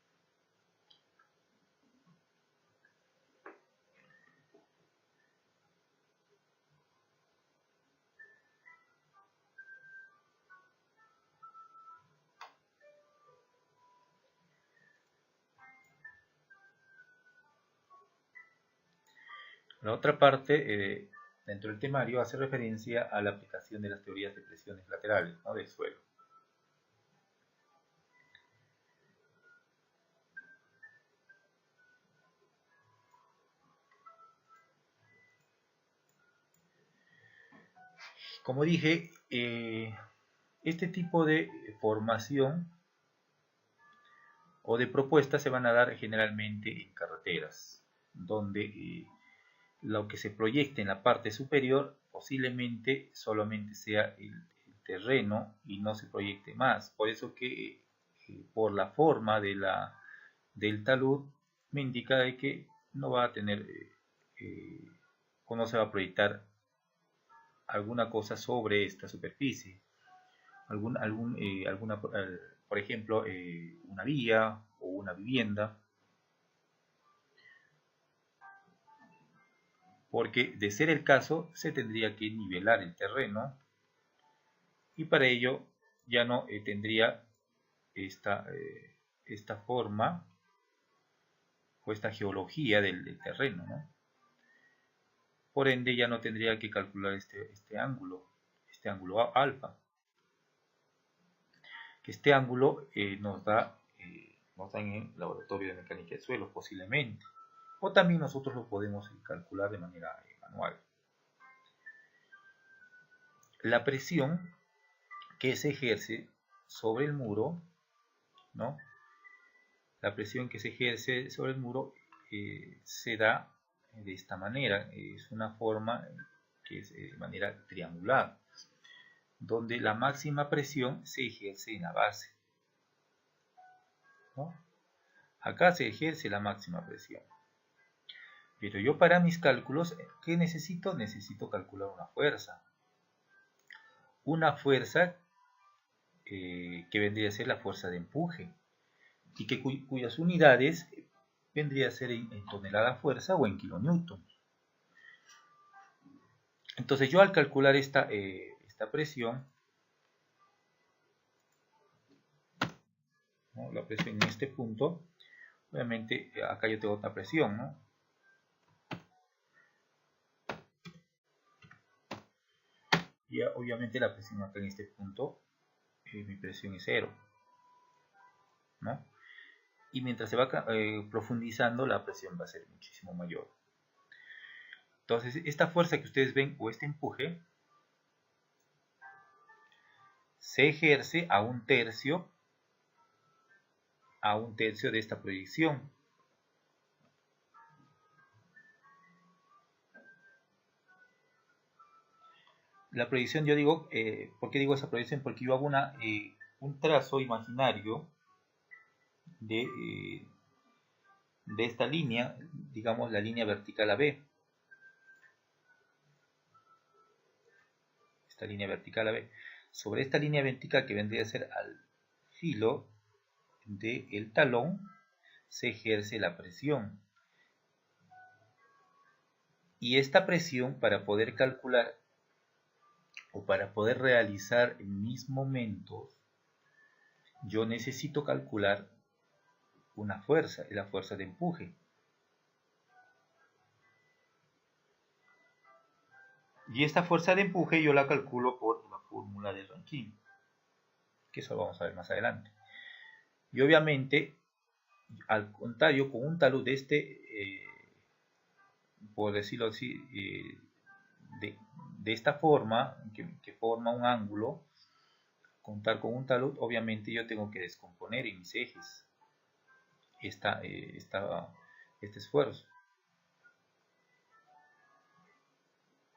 La otra parte dentro del temario hace referencia a la aplicación de las teorías de presiones laterales, ¿no?, del suelo. Como dije, este tipo de formación o de propuestas se van a dar generalmente en carreteras, donde lo que se proyecte en la parte superior posiblemente solamente sea el terreno y no se proyecte más. Por eso que por la forma del talud me indica de que no va a tener o no se va a proyectar alguna cosa sobre esta superficie, por ejemplo, una vía o una vivienda, porque de ser el caso se tendría que nivelar el terreno y para ello ya no tendría esta forma o esta geología del terreno, ¿no? Por ende ya no tendría que calcular este ángulo alfa, que este ángulo nos da en el laboratorio de mecánica de suelos posiblemente, o también nosotros lo podemos calcular de manera manual. La presión que se ejerce sobre el muro, ¿no?, la presión que se ejerce sobre el muro se da de esta manera. Es una forma que es de manera triangular, donde la máxima presión se ejerce en la base, ¿no? Acá se ejerce la máxima presión. Pero yo para mis cálculos, ¿qué necesito? Necesito calcular una fuerza. Una fuerza que vendría a ser la fuerza de empuje y que cuyas unidades vendría a ser en tonelada fuerza o en kilonewton. Entonces yo al calcular esta presión, ¿no? La presión en este punto, obviamente acá yo tengo otra presión, ¿no? Y obviamente la presión acá en este punto, mi presión es 0, ¿no? Y mientras se va profundizando, la presión va a ser muchísimo mayor. Entonces, esta fuerza que ustedes ven, o este empuje, se ejerce a un tercio de esta proyección. La proyección, yo digo, ¿por qué digo esa proyección? Porque yo hago un trazo imaginario de esta línea, digamos la línea vertical AB. Esta línea vertical AB. Sobre esta línea vertical que vendría a ser al filo del talón, se ejerce la presión. Y esta presión, para poder calcular o para poder realizar mis momentos, yo necesito calcular una fuerza, la fuerza de empuje. Y esta fuerza de empuje yo la calculo por la fórmula de Rankine, que eso lo vamos a ver más adelante. Y obviamente, al contrario, con un talud de por decirlo así, de esta forma, que forma un ángulo, contar con un talud, obviamente yo tengo que descomponer en mis ejes este esfuerzo.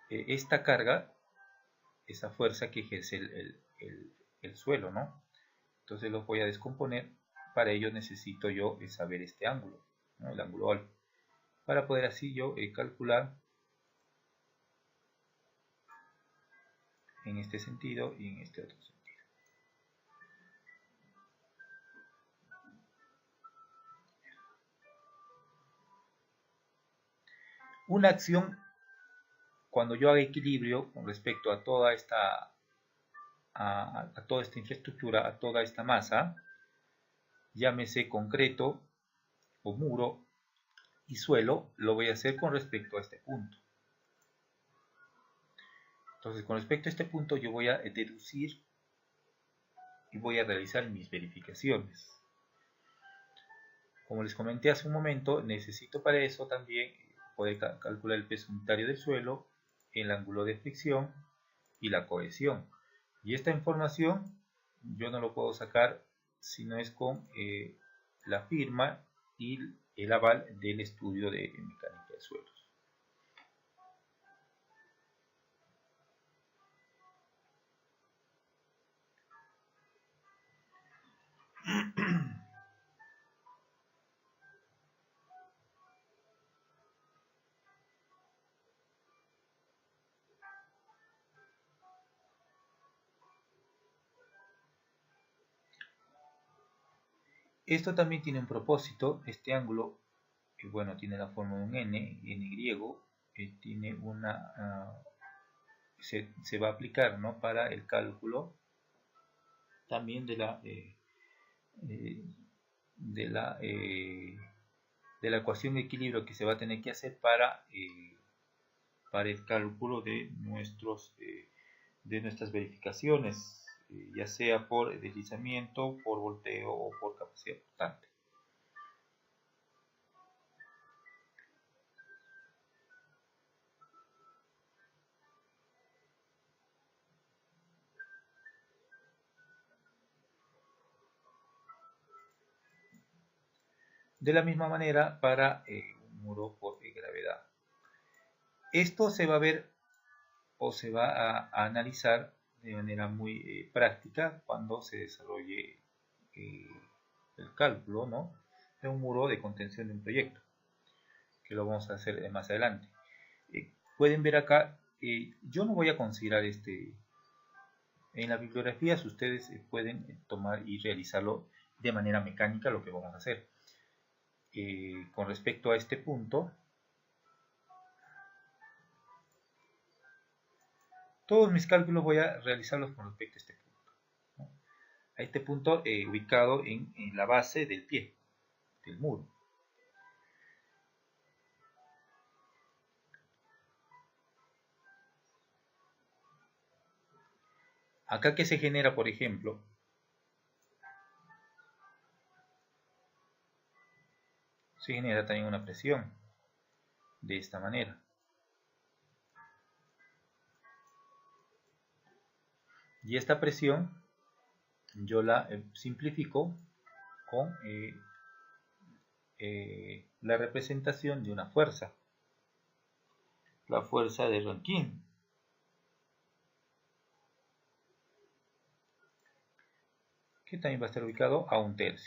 Esta carga, esa fuerza que ejerce el suelo, ¿no? Entonces los voy a descomponer. Para ello necesito yo saber este ángulo, ¿no? El ángulo alfa, para poder así yo calcular en este sentido y en este otro sentido. Una acción, cuando yo haga equilibrio con respecto a toda esta infraestructura, a toda esta masa, llámese concreto o muro y suelo, lo voy a hacer con respecto a este punto. Entonces, con respecto a este punto, yo voy a deducir y voy a realizar mis verificaciones. Como les comenté hace un momento, necesito para eso también poder calcular el peso unitario del suelo, el ángulo de fricción y la cohesión. Y esta información yo no lo puedo sacar si no es con la firma y el aval del estudio de mecánica de suelos. Esto también tiene un propósito. Este ángulo, bueno, tiene la forma de un n griego, tiene se va a aplicar, ¿no?, para el cálculo también de la ecuación de equilibrio que se va a tener que hacer para el cálculo de nuestras verificaciones, ya sea por deslizamiento, por volteo o por capacidad portante. De la misma manera para un muro por gravedad. Esto se va a ver o se va a analizar de manera muy práctica cuando se desarrolle el cálculo, ¿no?, de un muro de contención de un proyecto, que lo vamos a hacer más adelante. Pueden ver acá, yo no voy a considerar en la bibliografía, si ustedes pueden tomar y realizarlo de manera mecánica, lo que vamos a hacer. Con respecto a este punto, Todos mis cálculos voy a realizarlos con respecto a este punto, ¿no? A este punto ubicado en la base del pie, del muro. Acá que se genera, por ejemplo, se genera también una presión de esta manera. Y esta presión yo la simplifico con la representación de una fuerza, la fuerza de Rankine, que también va a estar ubicado a 1/3.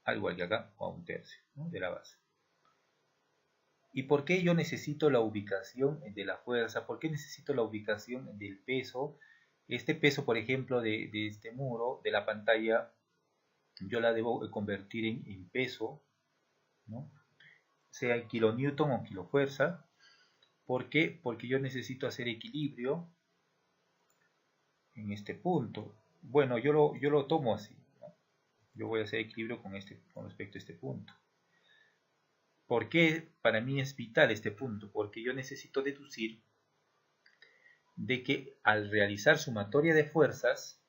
Al igual que acá, a 1/3, ¿no?, de la base. ¿Y por qué yo necesito la ubicación de la fuerza? ¿Por qué necesito la ubicación del peso? Este peso, por ejemplo, de este muro, de la pantalla, yo la debo convertir en peso, ¿no?, sea en kilonewton o kilofuerza. ¿Por qué? Porque yo necesito hacer equilibrio en este punto. Bueno, yo lo tomo así, ¿no? Yo voy a hacer equilibrio con respecto a este punto. ¿Por qué para mí es vital este punto? Porque yo necesito deducir de que al realizar sumatoria de fuerzas,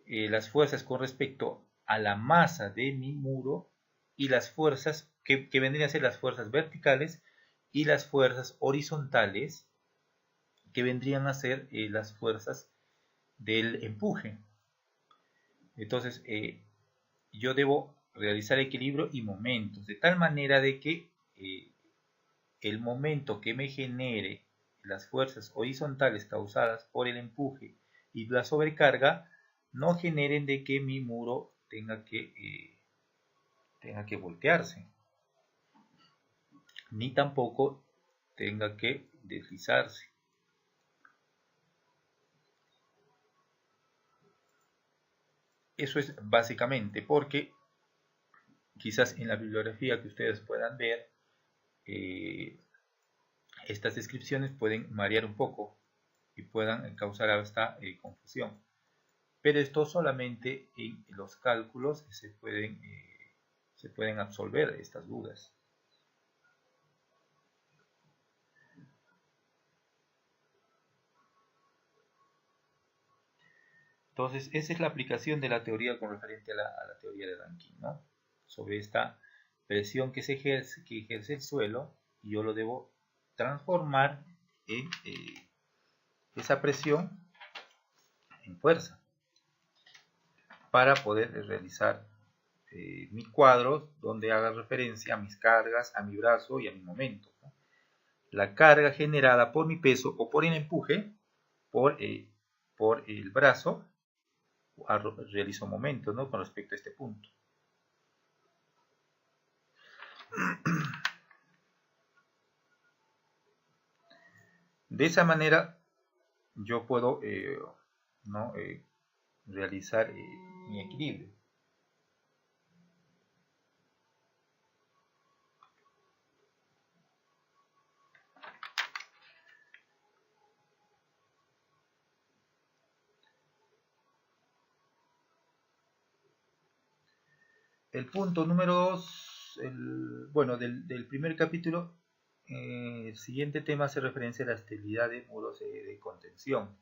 las fuerzas con respecto a la masa de mi muro y las fuerzas que vendrían a ser las fuerzas verticales y las fuerzas horizontales que vendrían a ser las fuerzas del empuje. Entonces, yo debo realizar equilibrio y momentos, de tal manera de que el momento que me genere las fuerzas horizontales causadas por el empuje y la sobrecarga no generen de que mi muro tenga que voltearse, ni tampoco tenga que deslizarse. Eso es básicamente porque quizás en la bibliografía que ustedes puedan ver, estas descripciones pueden marear un poco y puedan causar hasta confusión. Pero esto solamente en los cálculos se pueden absolver estas dudas. Entonces, esa es la aplicación de la teoría con referente a la teoría de Rankine, ¿no? Sobre esta presión que ejerce el suelo, y yo lo debo transformar en esa presión en fuerza para poder realizar mis cuadros donde haga referencia a mis cargas, a mi brazo y a mi momento, ¿no? La carga generada por mi peso o por el empuje por el brazo, realizo momento, ¿no?, con respecto a este punto. De esa manera yo puedo ¿no?, realizar mi equilibrio. El punto número 2, bueno, del primer capítulo, el siguiente tema hace referencia a la estabilidad de muros de contención.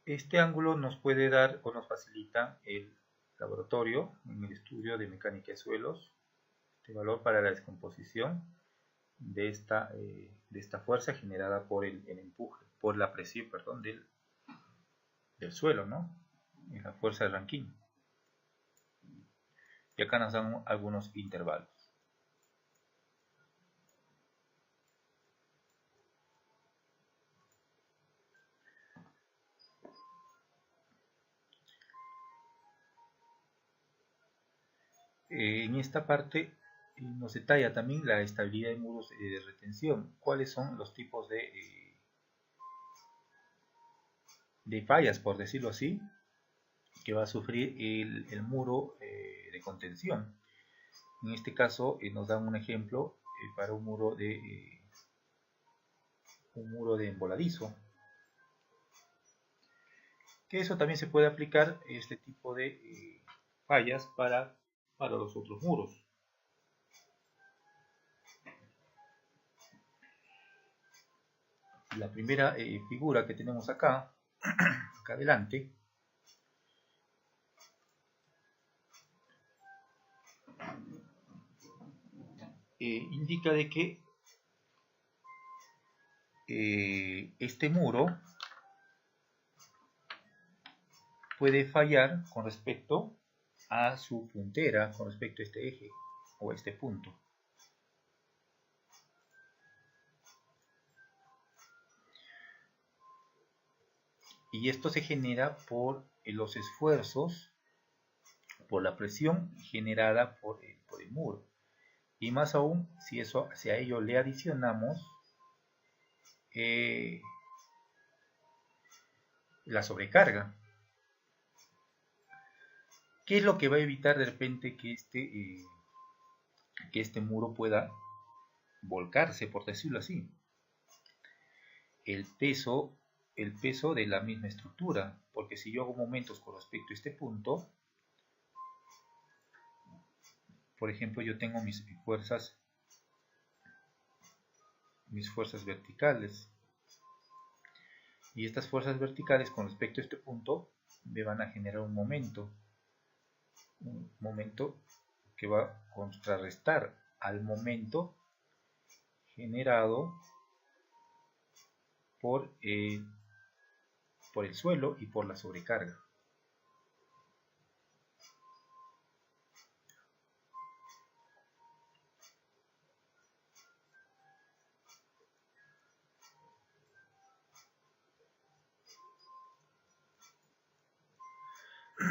Este ángulo nos puede dar o nos facilita el laboratorio en el estudio de mecánica de suelos, este valor para la descomposición de esta fuerza generada por el empuje, por la presión, perdón, del suelo, ¿no?, en la fuerza de Rankine. Y acá nos dan algunos intervalos. En esta parte nos detalla también la estabilidad de muros de retención. ¿Cuáles son los tipos de fallas, por decirlo así, que va a sufrir el muro de contención. En este caso nos dan un ejemplo para un muro de emboladizo, que eso también se puede aplicar este tipo de fallas para los otros muros. La primera figura que tenemos acá adelante, indica de que este muro puede fallar con respecto a su puntera, con respecto a este eje o a este punto. Y esto se genera por los esfuerzos, por la presión generada por el muro. Y más aún si a ello le adicionamos la sobrecarga. ¿Qué es lo que va a evitar de repente que este muro pueda volcarse, por decirlo así? El peso de la misma estructura, porque si yo hago momentos con respecto a este punto, por ejemplo, yo tengo mis fuerzas verticales, y estas fuerzas verticales con respecto a este punto me van a generar un momento que va a contrarrestar al momento generado por el suelo y por la sobrecarga.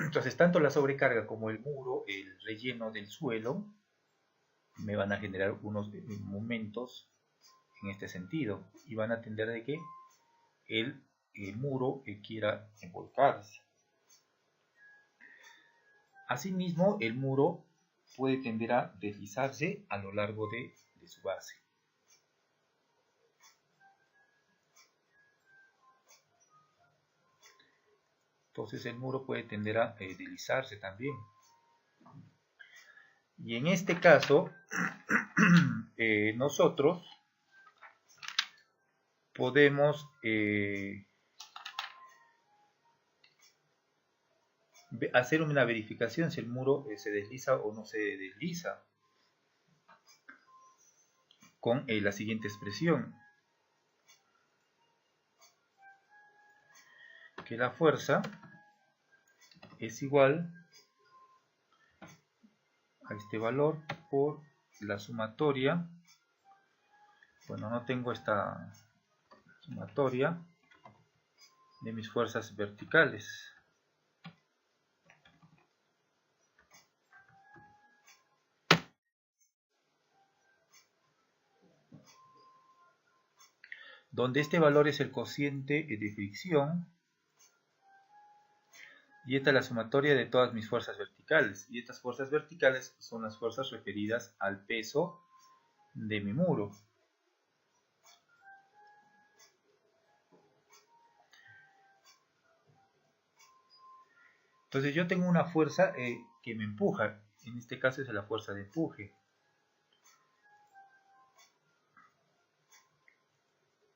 Entonces, tanto la sobrecarga como el muro, el relleno del suelo, me van a generar unos momentos en este sentido y van a tender de que el muro quiera volcarse. Asimismo, el muro puede tender a deslizarse a lo largo de su base. Entonces el muro puede tender a deslizarse también. Y en este caso, nosotros podemos hacer una verificación si el muro se desliza o no se desliza con la siguiente expresión, que la fuerza es igual a este valor por la sumatoria. Bueno, no tengo esta sumatoria de mis fuerzas verticales. Donde este valor es el cociente de fricción y esta es la sumatoria de todas mis fuerzas verticales, y estas fuerzas verticales son las fuerzas referidas al peso de mi muro. Entonces yo tengo una fuerza que me empuja, en este caso es la fuerza de empuje.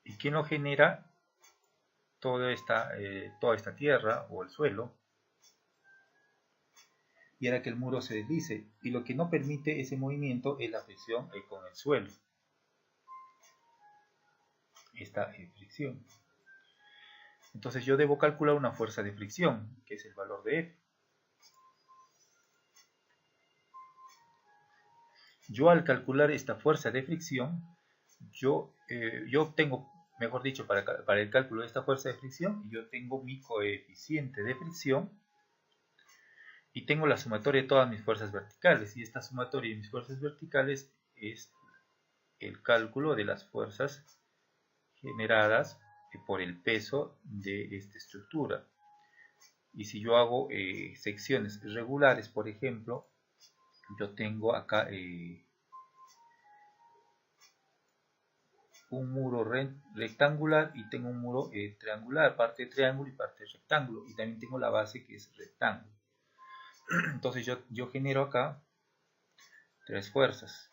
¿Y quién lo genera? Toda esta tierra o el suelo, y hará que el muro se deslice, y lo que no permite ese movimiento es la fricción con el suelo, esta fricción. Entonces yo debo calcular una fuerza de fricción, que es el valor de F. Yo al calcular esta fuerza de fricción, yo obtengo, mejor dicho, para el cálculo de esta fuerza de fricción, yo tengo mi coeficiente de fricción y tengo la sumatoria de todas mis fuerzas verticales, y esta sumatoria de mis fuerzas verticales es el cálculo de las fuerzas generadas por el peso de esta estructura. Y si yo hago secciones regulares, por ejemplo, yo tengo acá un muro rectangular y tengo un muro triangular, parte de triángulo y parte de rectángulo, y también tengo la base que es rectángulo. Entonces yo genero acá tres fuerzas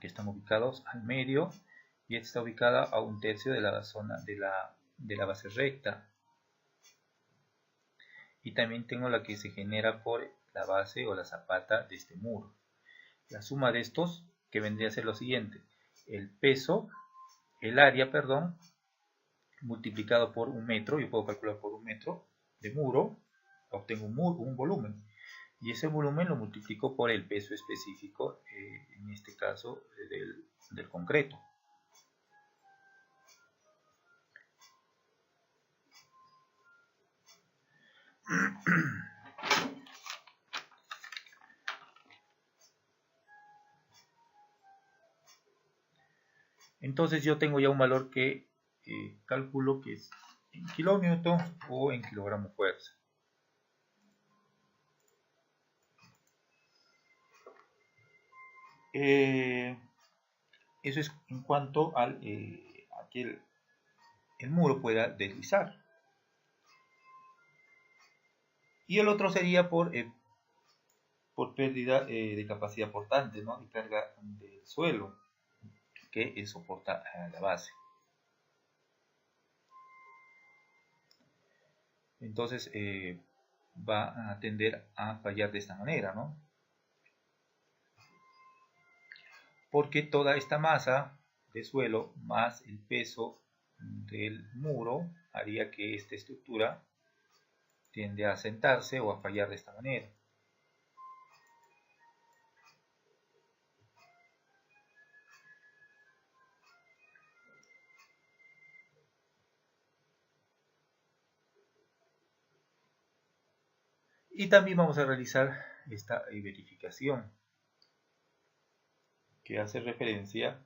que están ubicados al medio, y esta está ubicada a 1/3 de la zona de la base recta, y también tengo la que se genera por la base o la zapata de este muro. La suma de estos, que vendría a ser lo siguiente: el área, perdón, multiplicado por 1 metro. Yo puedo calcular por 1 metro de muro, obtengo un volumen, y ese volumen lo multiplico por el peso específico, en este caso del concreto. Entonces yo tengo ya un valor que calculo que es en kilonewton o en kilogramo fuerza. Eso es en cuanto a que el muro pueda deslizar. Y el otro sería por pérdida de capacidad portante, ¿no? De carga del suelo que soporta a la base. Entonces va a tender a fallar de esta manera, ¿no? Porque toda esta masa de suelo más el peso del muro haría que esta estructura tiende a sentarse o a fallar de esta manera. Y también vamos a realizar esta verificación que hace referencia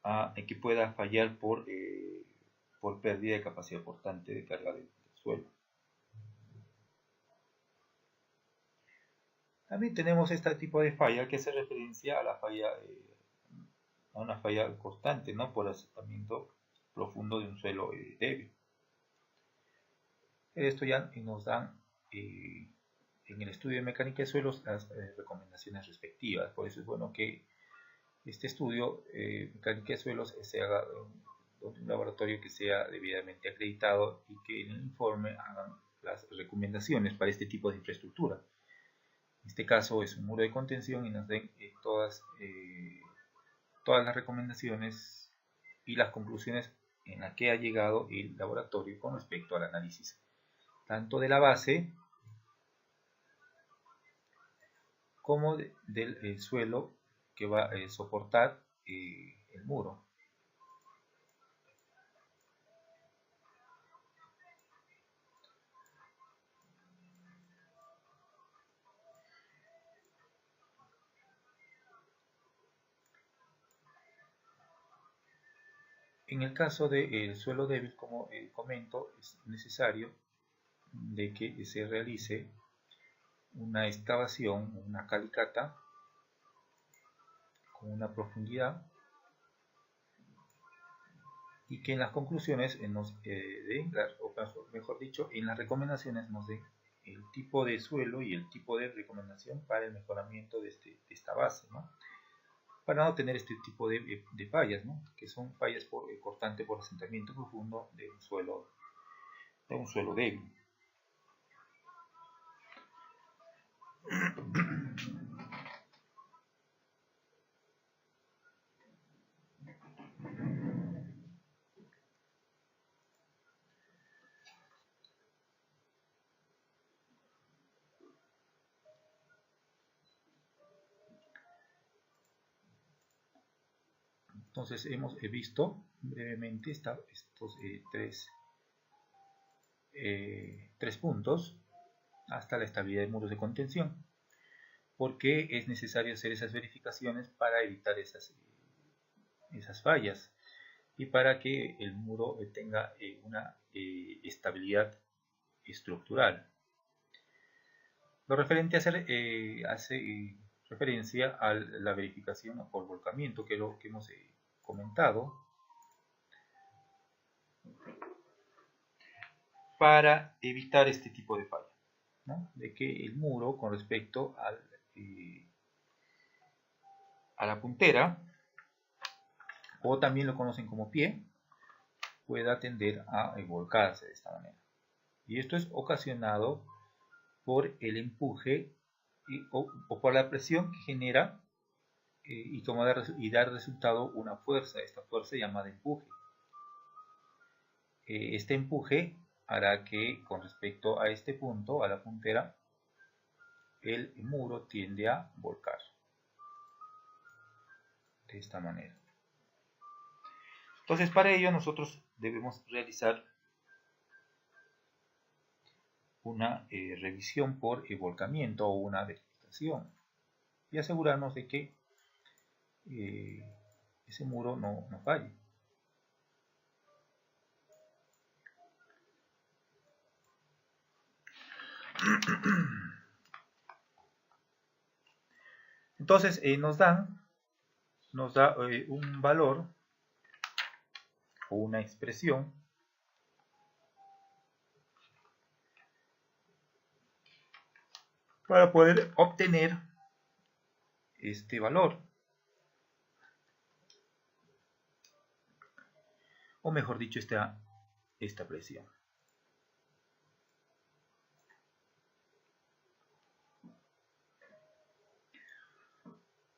a que pueda fallar por pérdida de capacidad portante de carga del suelo. También tenemos este tipo de falla que hace referencia a la falla, a una falla constante, ¿no? Por asentamiento profundo de un suelo débil. Esto ya nos dan en el estudio de mecánica de suelos las recomendaciones respectivas. Por eso es bueno que este estudio mecánica de suelos se haga en un laboratorio que sea debidamente acreditado y que en el informe hagan las recomendaciones para este tipo de infraestructura. En este caso es un muro de contención y nos den todas las recomendaciones y las conclusiones en las que ha llegado el laboratorio con respecto al análisis tanto de la base como del suelo que va a soportar el muro. En el caso del suelo débil, como comento, es necesario de que se realice una excavación, una calicata con una profundidad, y que en las conclusiones nos den, o mejor dicho, en las recomendaciones nos den el tipo de suelo y el tipo de recomendación para el mejoramiento de esta base, ¿no? Para no tener este tipo de fallas, ¿no? Que son fallas cortantes por asentamiento profundo de un suelo débil. Entonces hemos visto brevemente estos tres puntos hasta la estabilidad de muros de contención. ¿Por qué es necesario hacer esas verificaciones? Para evitar esas fallas y para que el muro tenga una estabilidad estructural. Lo referente hace referencia a la verificación por volcamiento, que es lo que hemos comentado, para evitar este tipo de falla, ¿no? De que el muro con respecto a la puntera, o también lo conocen como pie, pueda tender a volcarse de esta manera. Y esto es ocasionado por el empuje o por la presión que genera y dar resultado una fuerza, esta fuerza llamada empuje. Este empuje hará que con respecto a este punto, a la puntera, el muro tiende a volcar de esta manera. Entonces, para ello nosotros debemos realizar una revisión por volcamiento o una verificación y asegurarnos de que ese muro no falle. Entonces nos da un valor o una expresión para poder obtener este valor, o mejor dicho, esta presión.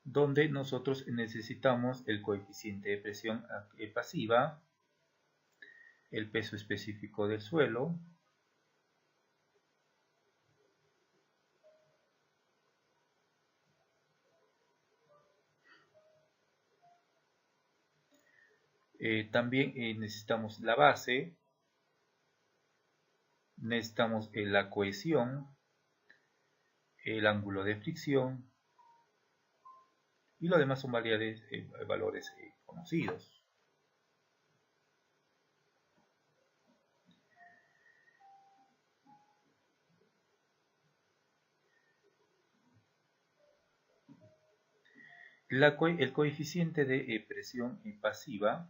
Donde nosotros necesitamos el coeficiente de presión pasiva, el peso específico del suelo, también necesitamos la base, necesitamos la cohesión, el ángulo de fricción, y lo demás son valores conocidos. El coeficiente de presión pasiva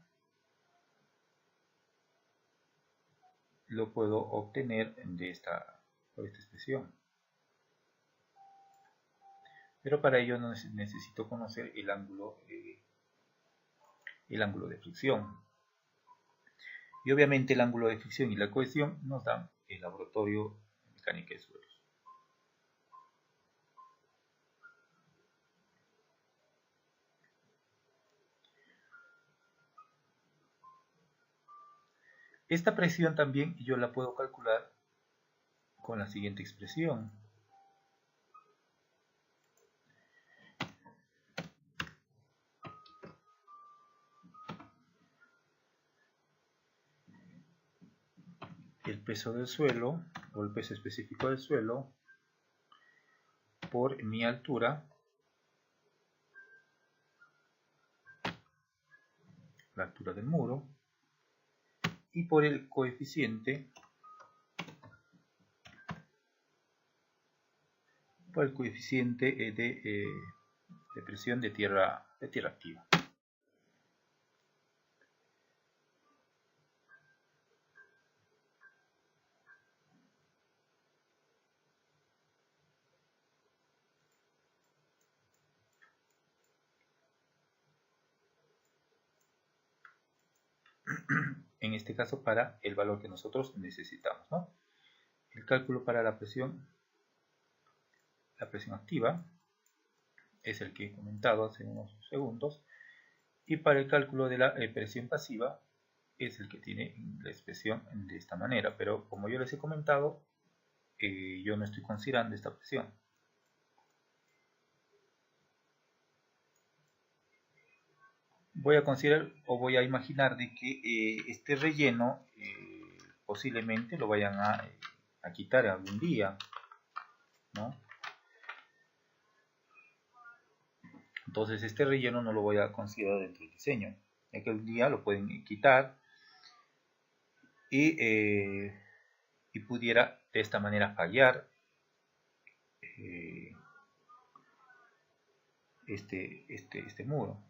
lo puedo obtener por esta expresión. Pero para ello necesito conocer el ángulo de fricción. Y obviamente el ángulo de fricción y la cohesión nos dan el laboratorio de mecánica de suelos. Esta presión también yo la puedo calcular con la siguiente expresión. El peso del suelo, o el peso específico del suelo, por mi altura, la altura del muro, y por el coeficiente de presión de tierra activa. En este caso para el valor que nosotros necesitamos, ¿no? El cálculo para la presión activa es el que he comentado hace unos segundos, y para el cálculo de la presión pasiva es el que tiene la expresión de esta manera, pero como yo les he comentado, yo no estoy considerando esta presión. Voy a considerar o voy a imaginar de que este relleno posiblemente lo vayan a quitar algún día, ¿no? Entonces este relleno no lo voy a considerar dentro del diseño, ya que el día lo pueden quitar y y pudiera de esta manera fallar este muro.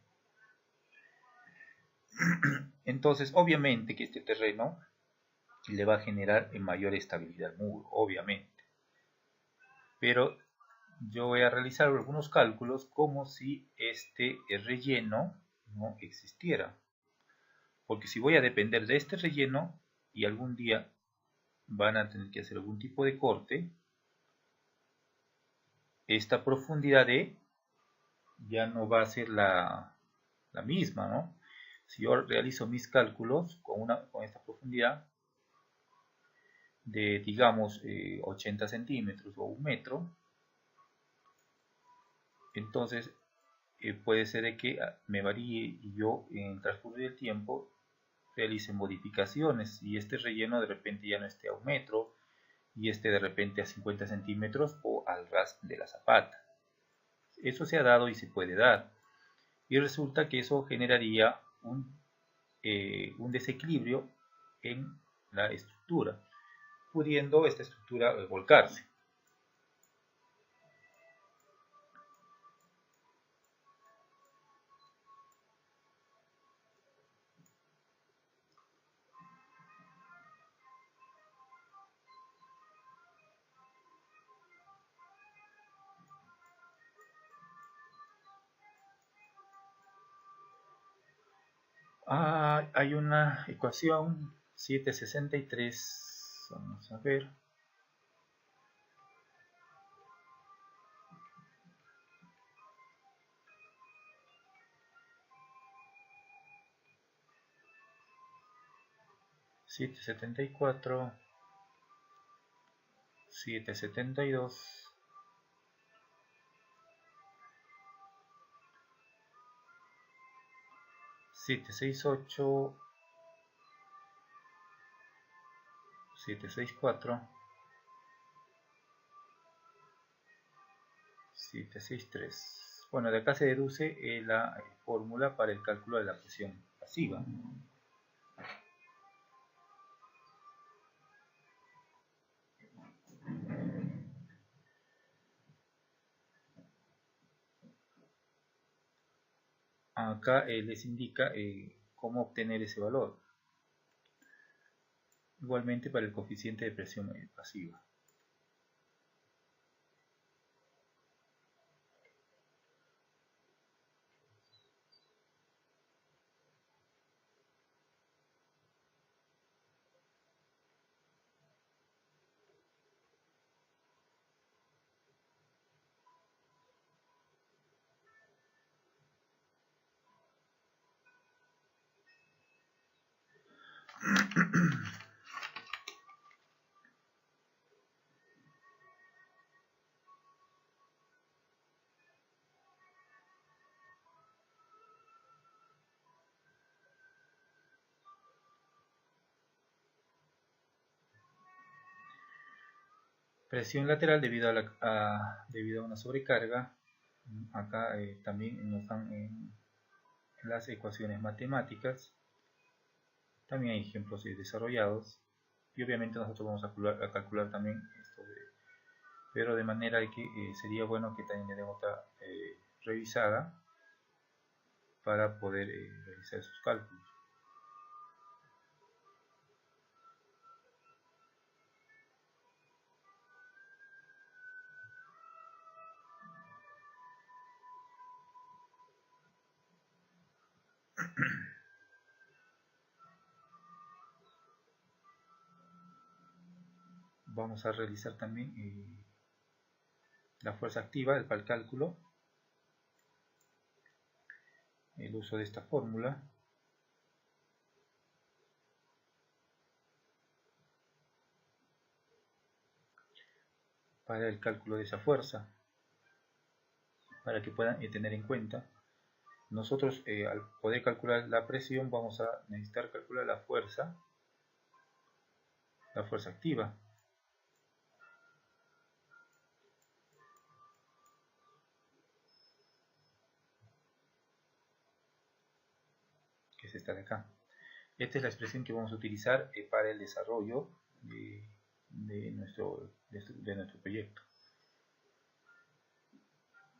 Entonces, obviamente que este terreno le va a generar mayor estabilidad al muro, obviamente. Pero yo voy a realizar algunos cálculos como si este relleno no existiera. Porque si voy a depender de este relleno y algún día van a tener que hacer algún tipo de corte, esta profundidad de ya no va a ser la misma, ¿no? Si yo realizo mis cálculos con esta profundidad de, digamos, 80 centímetros o 1 metro, entonces puede ser de que me varíe y yo en el transcurso del tiempo realice modificaciones y este relleno de repente ya no esté a 1 metro y este de repente a 50 centímetros o al ras de la zapata. Eso se ha dado y se puede dar. Y resulta que eso generaría un desequilibrio en la estructura, pudiendo esta estructura volcarse. Hay una ecuación 763, vamos a ver. Siete setenta y cuatro, 772, 768, 764, 763. Bueno, de acá se deduce la fórmula para el cálculo de la presión pasiva. Acá les indica cómo obtener ese valor. Igualmente para el coeficiente de presión pasiva. Presión lateral debido a una sobrecarga. Acá también nos dan en las ecuaciones matemáticas. También hay ejemplos desarrollados. Y obviamente nosotros vamos a calcular también esto, pero de manera que sería bueno que también le demos otra revisada para poder realizar esos cálculos. Vamos a realizar también la fuerza activa para el cálculo, el uso de esta fórmula. Para el cálculo de esa fuerza, para que puedan tener en cuenta. Nosotros al poder calcular la presión vamos a necesitar calcular la fuerza activa. Que es esta de acá. Esta es la expresión que vamos a utilizar para el desarrollo de nuestro proyecto.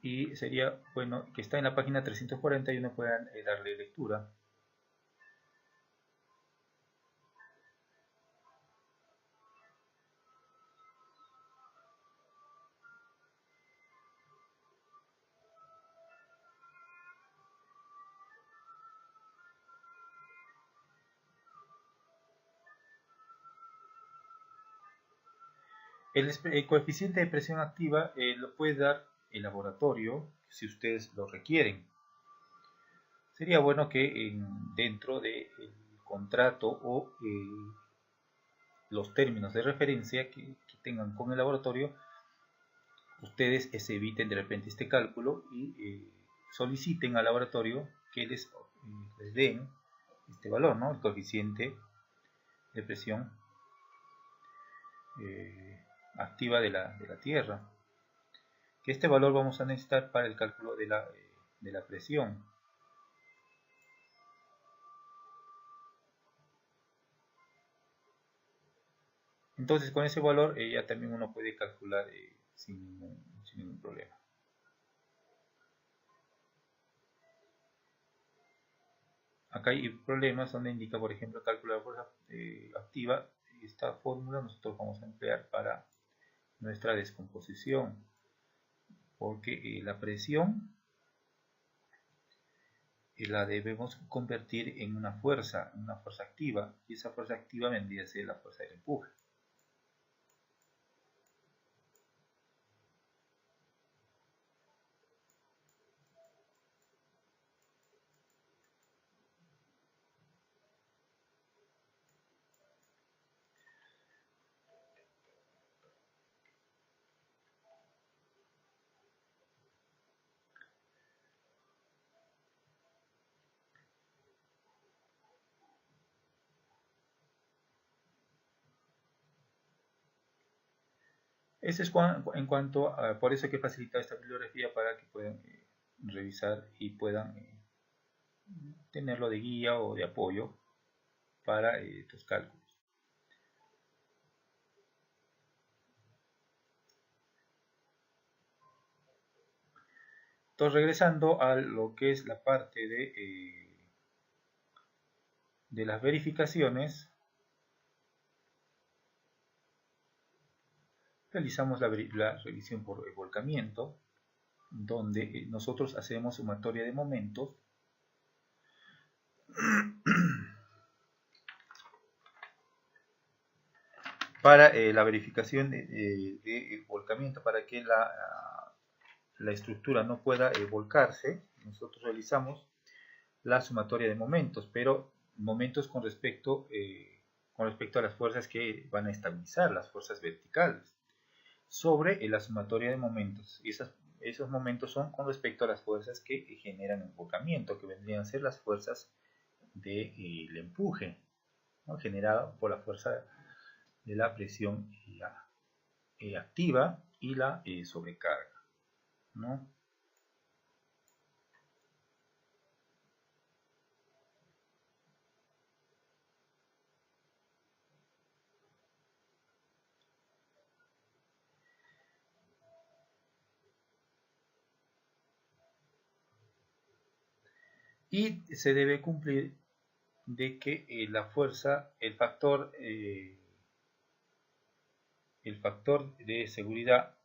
Y sería bueno que está en la página 340 y uno pueda darle lectura. El coeficiente de presión activa lo puede dar el laboratorio si ustedes lo requieren. Sería bueno que dentro del contrato o los términos de referencia que tengan con el laboratorio, ustedes se eviten de repente este cálculo y soliciten al laboratorio que les den este valor, ¿no? El coeficiente de presión activa de la Tierra. Que este valor vamos a necesitar para el cálculo de la presión. Entonces con ese valor ya también uno puede calcular sin ningún problema. Acá hay problemas donde indica, por ejemplo, calcular la fuerza activa. Esta fórmula nosotros vamos a emplear para nuestra descomposición, porque la presión la debemos convertir en una fuerza activa, y esa fuerza activa vendría a ser la fuerza del empuje. Eso es en cuanto a, por eso que he facilitado esta bibliografía para que puedan revisar y puedan tenerlo de guía o de apoyo para tus cálculos. Entonces, regresando a lo que es la parte de las verificaciones, realizamos la revisión por volcamiento, donde nosotros hacemos sumatoria de momentos para la verificación de volcamiento, para que la estructura no pueda volcarse. Nosotros realizamos la sumatoria de momentos, pero momentos con respecto a las fuerzas que van a estabilizar, las fuerzas verticales, sobre la sumatoria de momentos. Y esos momentos son con respecto a las fuerzas que generan volcamiento, que vendrían a ser las fuerzas del empuje, ¿no? Generado por la fuerza de la presión activa y la sobrecarga, ¿no? Y se debe cumplir de que la fuerza, el factor de seguridad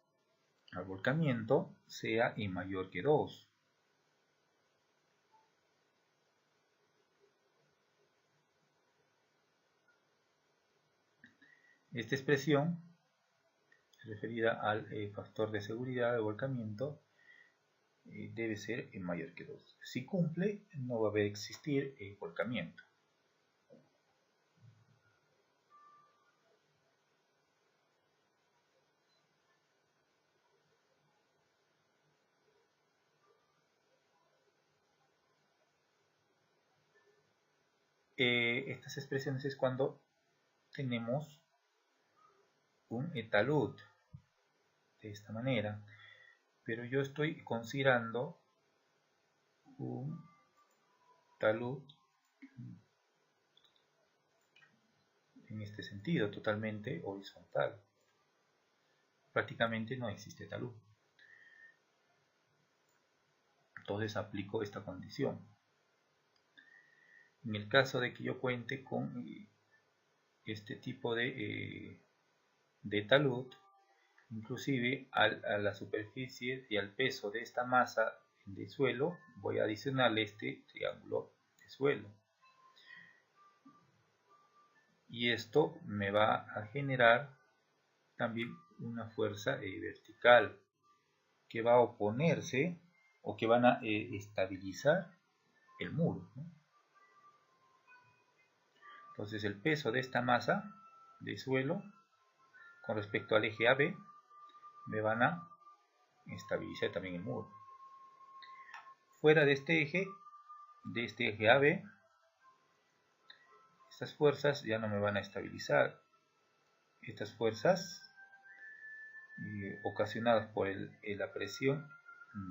al volcamiento sea mayor que 2. Esta expresión referida al factor de seguridad de volcamiento debe ser mayor que 2. Si cumple, no va a existir volcamiento. Estas expresiones es cuando tenemos un talud de esta manera, pero yo estoy considerando un talud en este sentido, totalmente horizontal. Prácticamente no existe talud. Entonces aplico esta condición. En el caso de que yo cuente con este tipo de talud, inclusive a la superficie y al peso de esta masa de suelo voy a adicionarle este triángulo de suelo, y esto me va a generar también una fuerza vertical que va a oponerse o que van a estabilizar el muro, ¿no? Entonces el peso de esta masa de suelo con respecto al eje AB me van a estabilizar también el muro. Fuera de este eje AB, estas fuerzas ya no me van a estabilizar. Estas fuerzas ocasionadas por la presión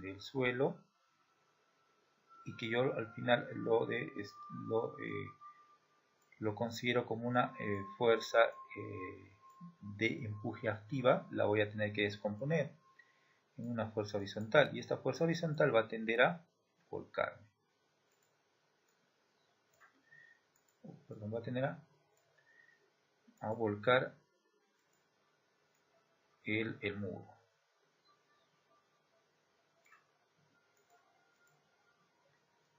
del suelo, y que yo al final lo considero como una fuerza de empuje activa, la voy a tener que descomponer en una fuerza horizontal, y esta fuerza horizontal va a tender a volcarme. Perdón, va a tender a volcar el muro.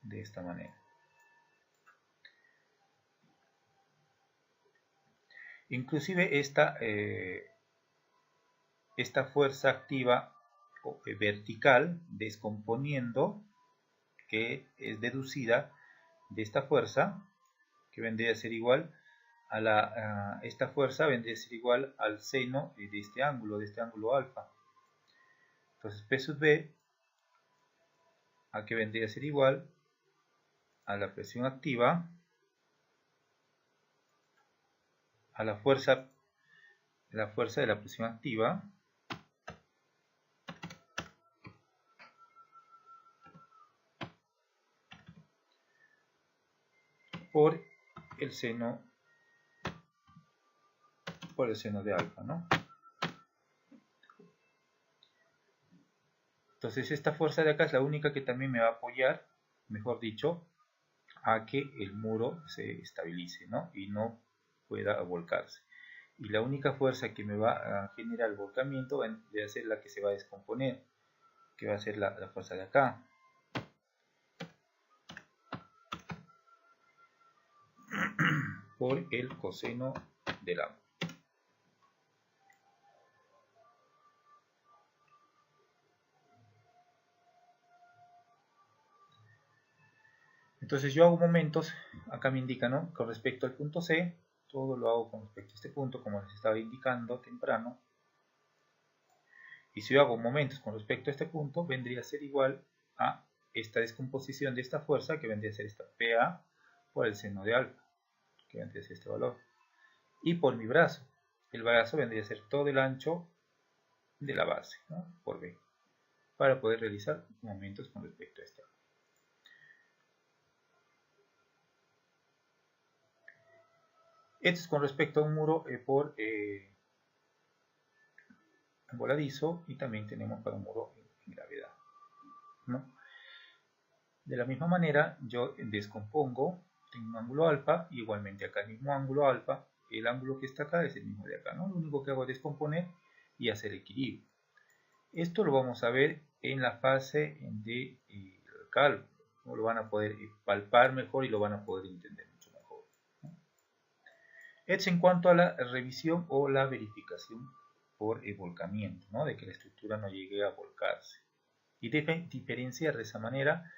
De esta manera. Inclusive esta fuerza activa vertical, descomponiendo, que es deducida de esta fuerza, que vendría a ser igual a esta fuerza vendría a ser igual al seno de este ángulo alfa. Entonces P sub B, a que vendría a ser igual a la presión activa, a la fuerza de la presión activa por el seno de alfa, ¿no? Entonces esta fuerza de acá es la única que también me va a apoyar, mejor dicho, a que el muro se estabilice, ¿no? Y no pueda volcarse. Y la única fuerza que me va a generar el volcamiento va a ser la que se va a descomponer, que va a ser la fuerza de acá. Por el coseno del ángulo. Entonces yo hago momentos, acá me indica, ¿no? Con respecto al punto C, todo lo hago con respecto a este punto, como les estaba indicando temprano. Y si yo hago momentos con respecto a este punto, vendría a ser igual a esta descomposición de esta fuerza, que vendría a ser esta PA por el seno de alfa, que vendría a ser este valor. Y por mi brazo, el brazo vendría a ser todo el ancho de la base, ¿no? Por B, para poder realizar momentos con respecto a este ángulo. Esto es con respecto a un muro por voladizo, y también tenemos para un muro en gravedad, ¿no? De la misma manera, yo descompongo, tengo un ángulo alfa, y igualmente acá el mismo ángulo alfa, el ángulo que está acá es el mismo de acá, ¿no? Lo único que hago es descomponer y hacer equilibrio. Esto lo vamos a ver en la fase de cálculo, ¿no? Lo van a poder palpar mejor y lo van a poder entender mucho mejor, ¿no? Esto es en cuanto a la revisión o la verificación por volcamiento, ¿no? De que la estructura no llegue a volcarse. Y diferenciar de esa manera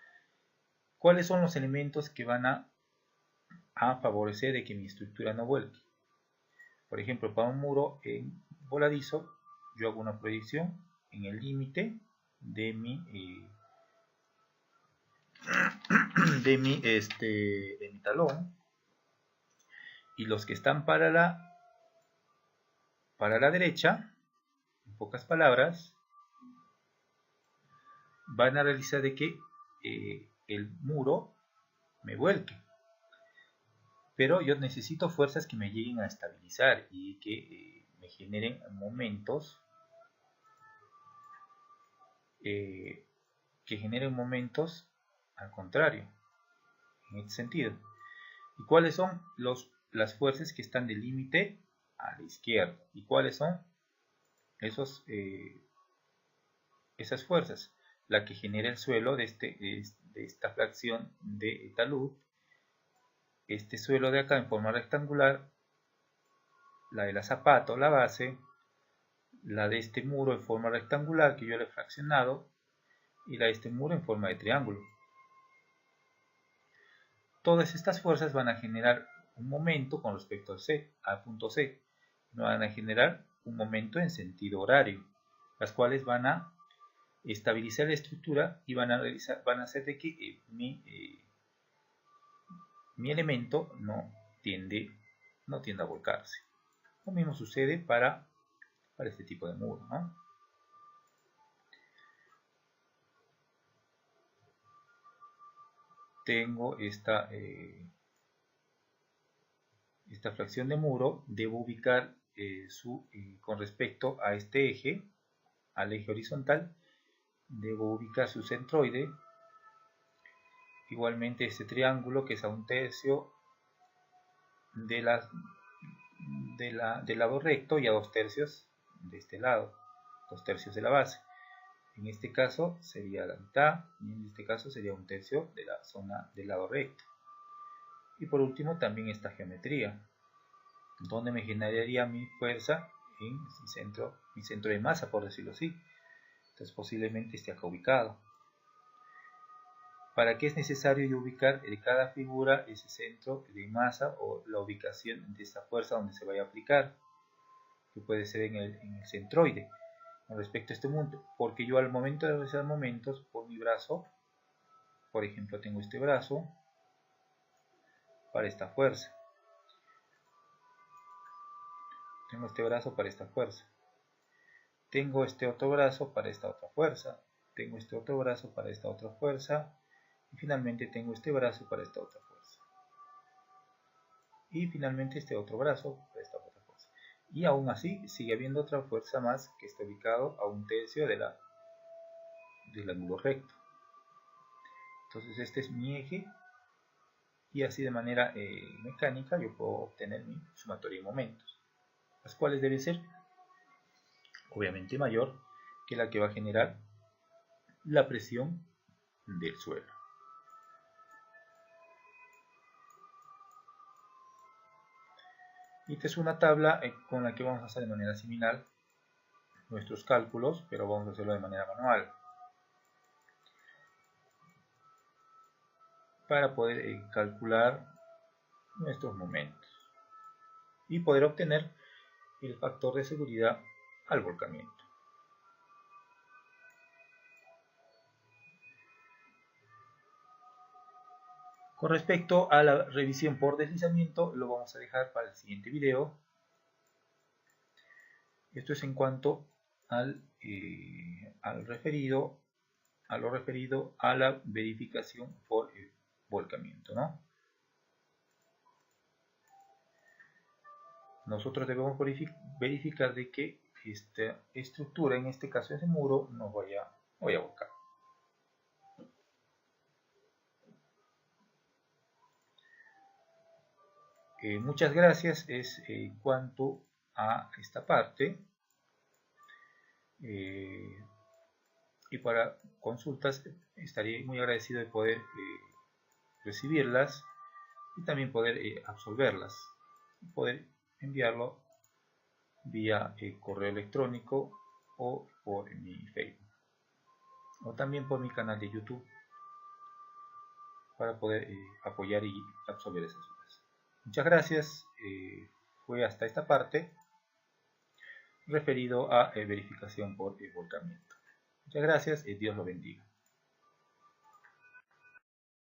cuáles son los elementos que van a favorecer de que mi estructura no vuelque. Por ejemplo, para un muro voladizo, yo hago una proyección en el límite de mi talón, y los que están para la derecha, en pocas palabras, van a realizar de que el muro me vuelque. pero yo necesito fuerzas que me lleguen a estabilizar y que me generen momentos al contrario, en este sentido. ¿Y cuáles son las fuerzas que están del límite a la izquierda? ¿Y cuáles son esas fuerzas? La que genera el suelo de esta fracción de talud, este suelo de acá en forma rectangular, la de la zapata o la base, la de este muro en forma rectangular que yo le he fraccionado, y la de este muro en forma de triángulo. Todas estas fuerzas van a generar un momento con respecto al punto C. Van a generar un momento en sentido horario, las cuales van a estabilizar la estructura y van a hacer de que mi elemento no tiende a volcarse. Lo mismo sucede para este tipo de muro, ¿no? Tengo esta fracción de muro, debo ubicar con respecto a este eje, al eje horizontal, debo ubicar su centroide. Igualmente este triángulo, que es a 1/3 del lado recto y a 2/3 de este lado, 2/3 de la base. En este caso sería la mitad y en este caso sería 1/3 de la zona del lado recto. Y por último también esta geometría, donde me generaría mi fuerza en mi centro de masa, por decirlo así. Entonces posiblemente esté acá ubicado. ¿Para qué es necesario ubicar en cada figura ese centro de masa o la ubicación de esta fuerza donde se vaya a aplicar? Que puede ser en el centroide. Con respecto a este punto, porque yo al momento de realizar momentos por mi brazo, por ejemplo, tengo este brazo para esta fuerza. Tengo este brazo para esta fuerza. Tengo este otro brazo para esta otra fuerza. Tengo este otro brazo para esta otra fuerza. Y finalmente tengo este brazo para esta otra fuerza. Y finalmente este otro brazo para esta otra fuerza. Y aún así sigue habiendo otra fuerza más que está ubicado a 1/3 del ángulo recto. Entonces este es mi eje. Y así de manera mecánica yo puedo obtener mi sumatoria de momentos, las cuales deben ser obviamente mayor que la que va a generar la presión del suelo. Esta es una tabla con la que vamos a hacer de manera similar nuestros cálculos, pero vamos a hacerlo de manera manual para poder calcular nuestros momentos y poder obtener el factor de seguridad al volcamiento. Con respecto a la revisión por deslizamiento, lo vamos a dejar para el siguiente video. Esto es en cuanto a lo referido a la verificación por el volcamiento, ¿no? Nosotros debemos verificar de que esta estructura, en este caso ese muro, no vaya a volcar. Muchas gracias. Es en cuanto a esta parte. Y para consultas estaría muy agradecido de poder recibirlas y también poder absolverlas y poder enviarlo vía correo electrónico o por mi Facebook o también por mi canal de YouTube para poder apoyar y absolver esas dudas. Muchas gracias. Fue hasta esta parte referido a verificación por volcamiento. Muchas gracias y Dios lo bendiga.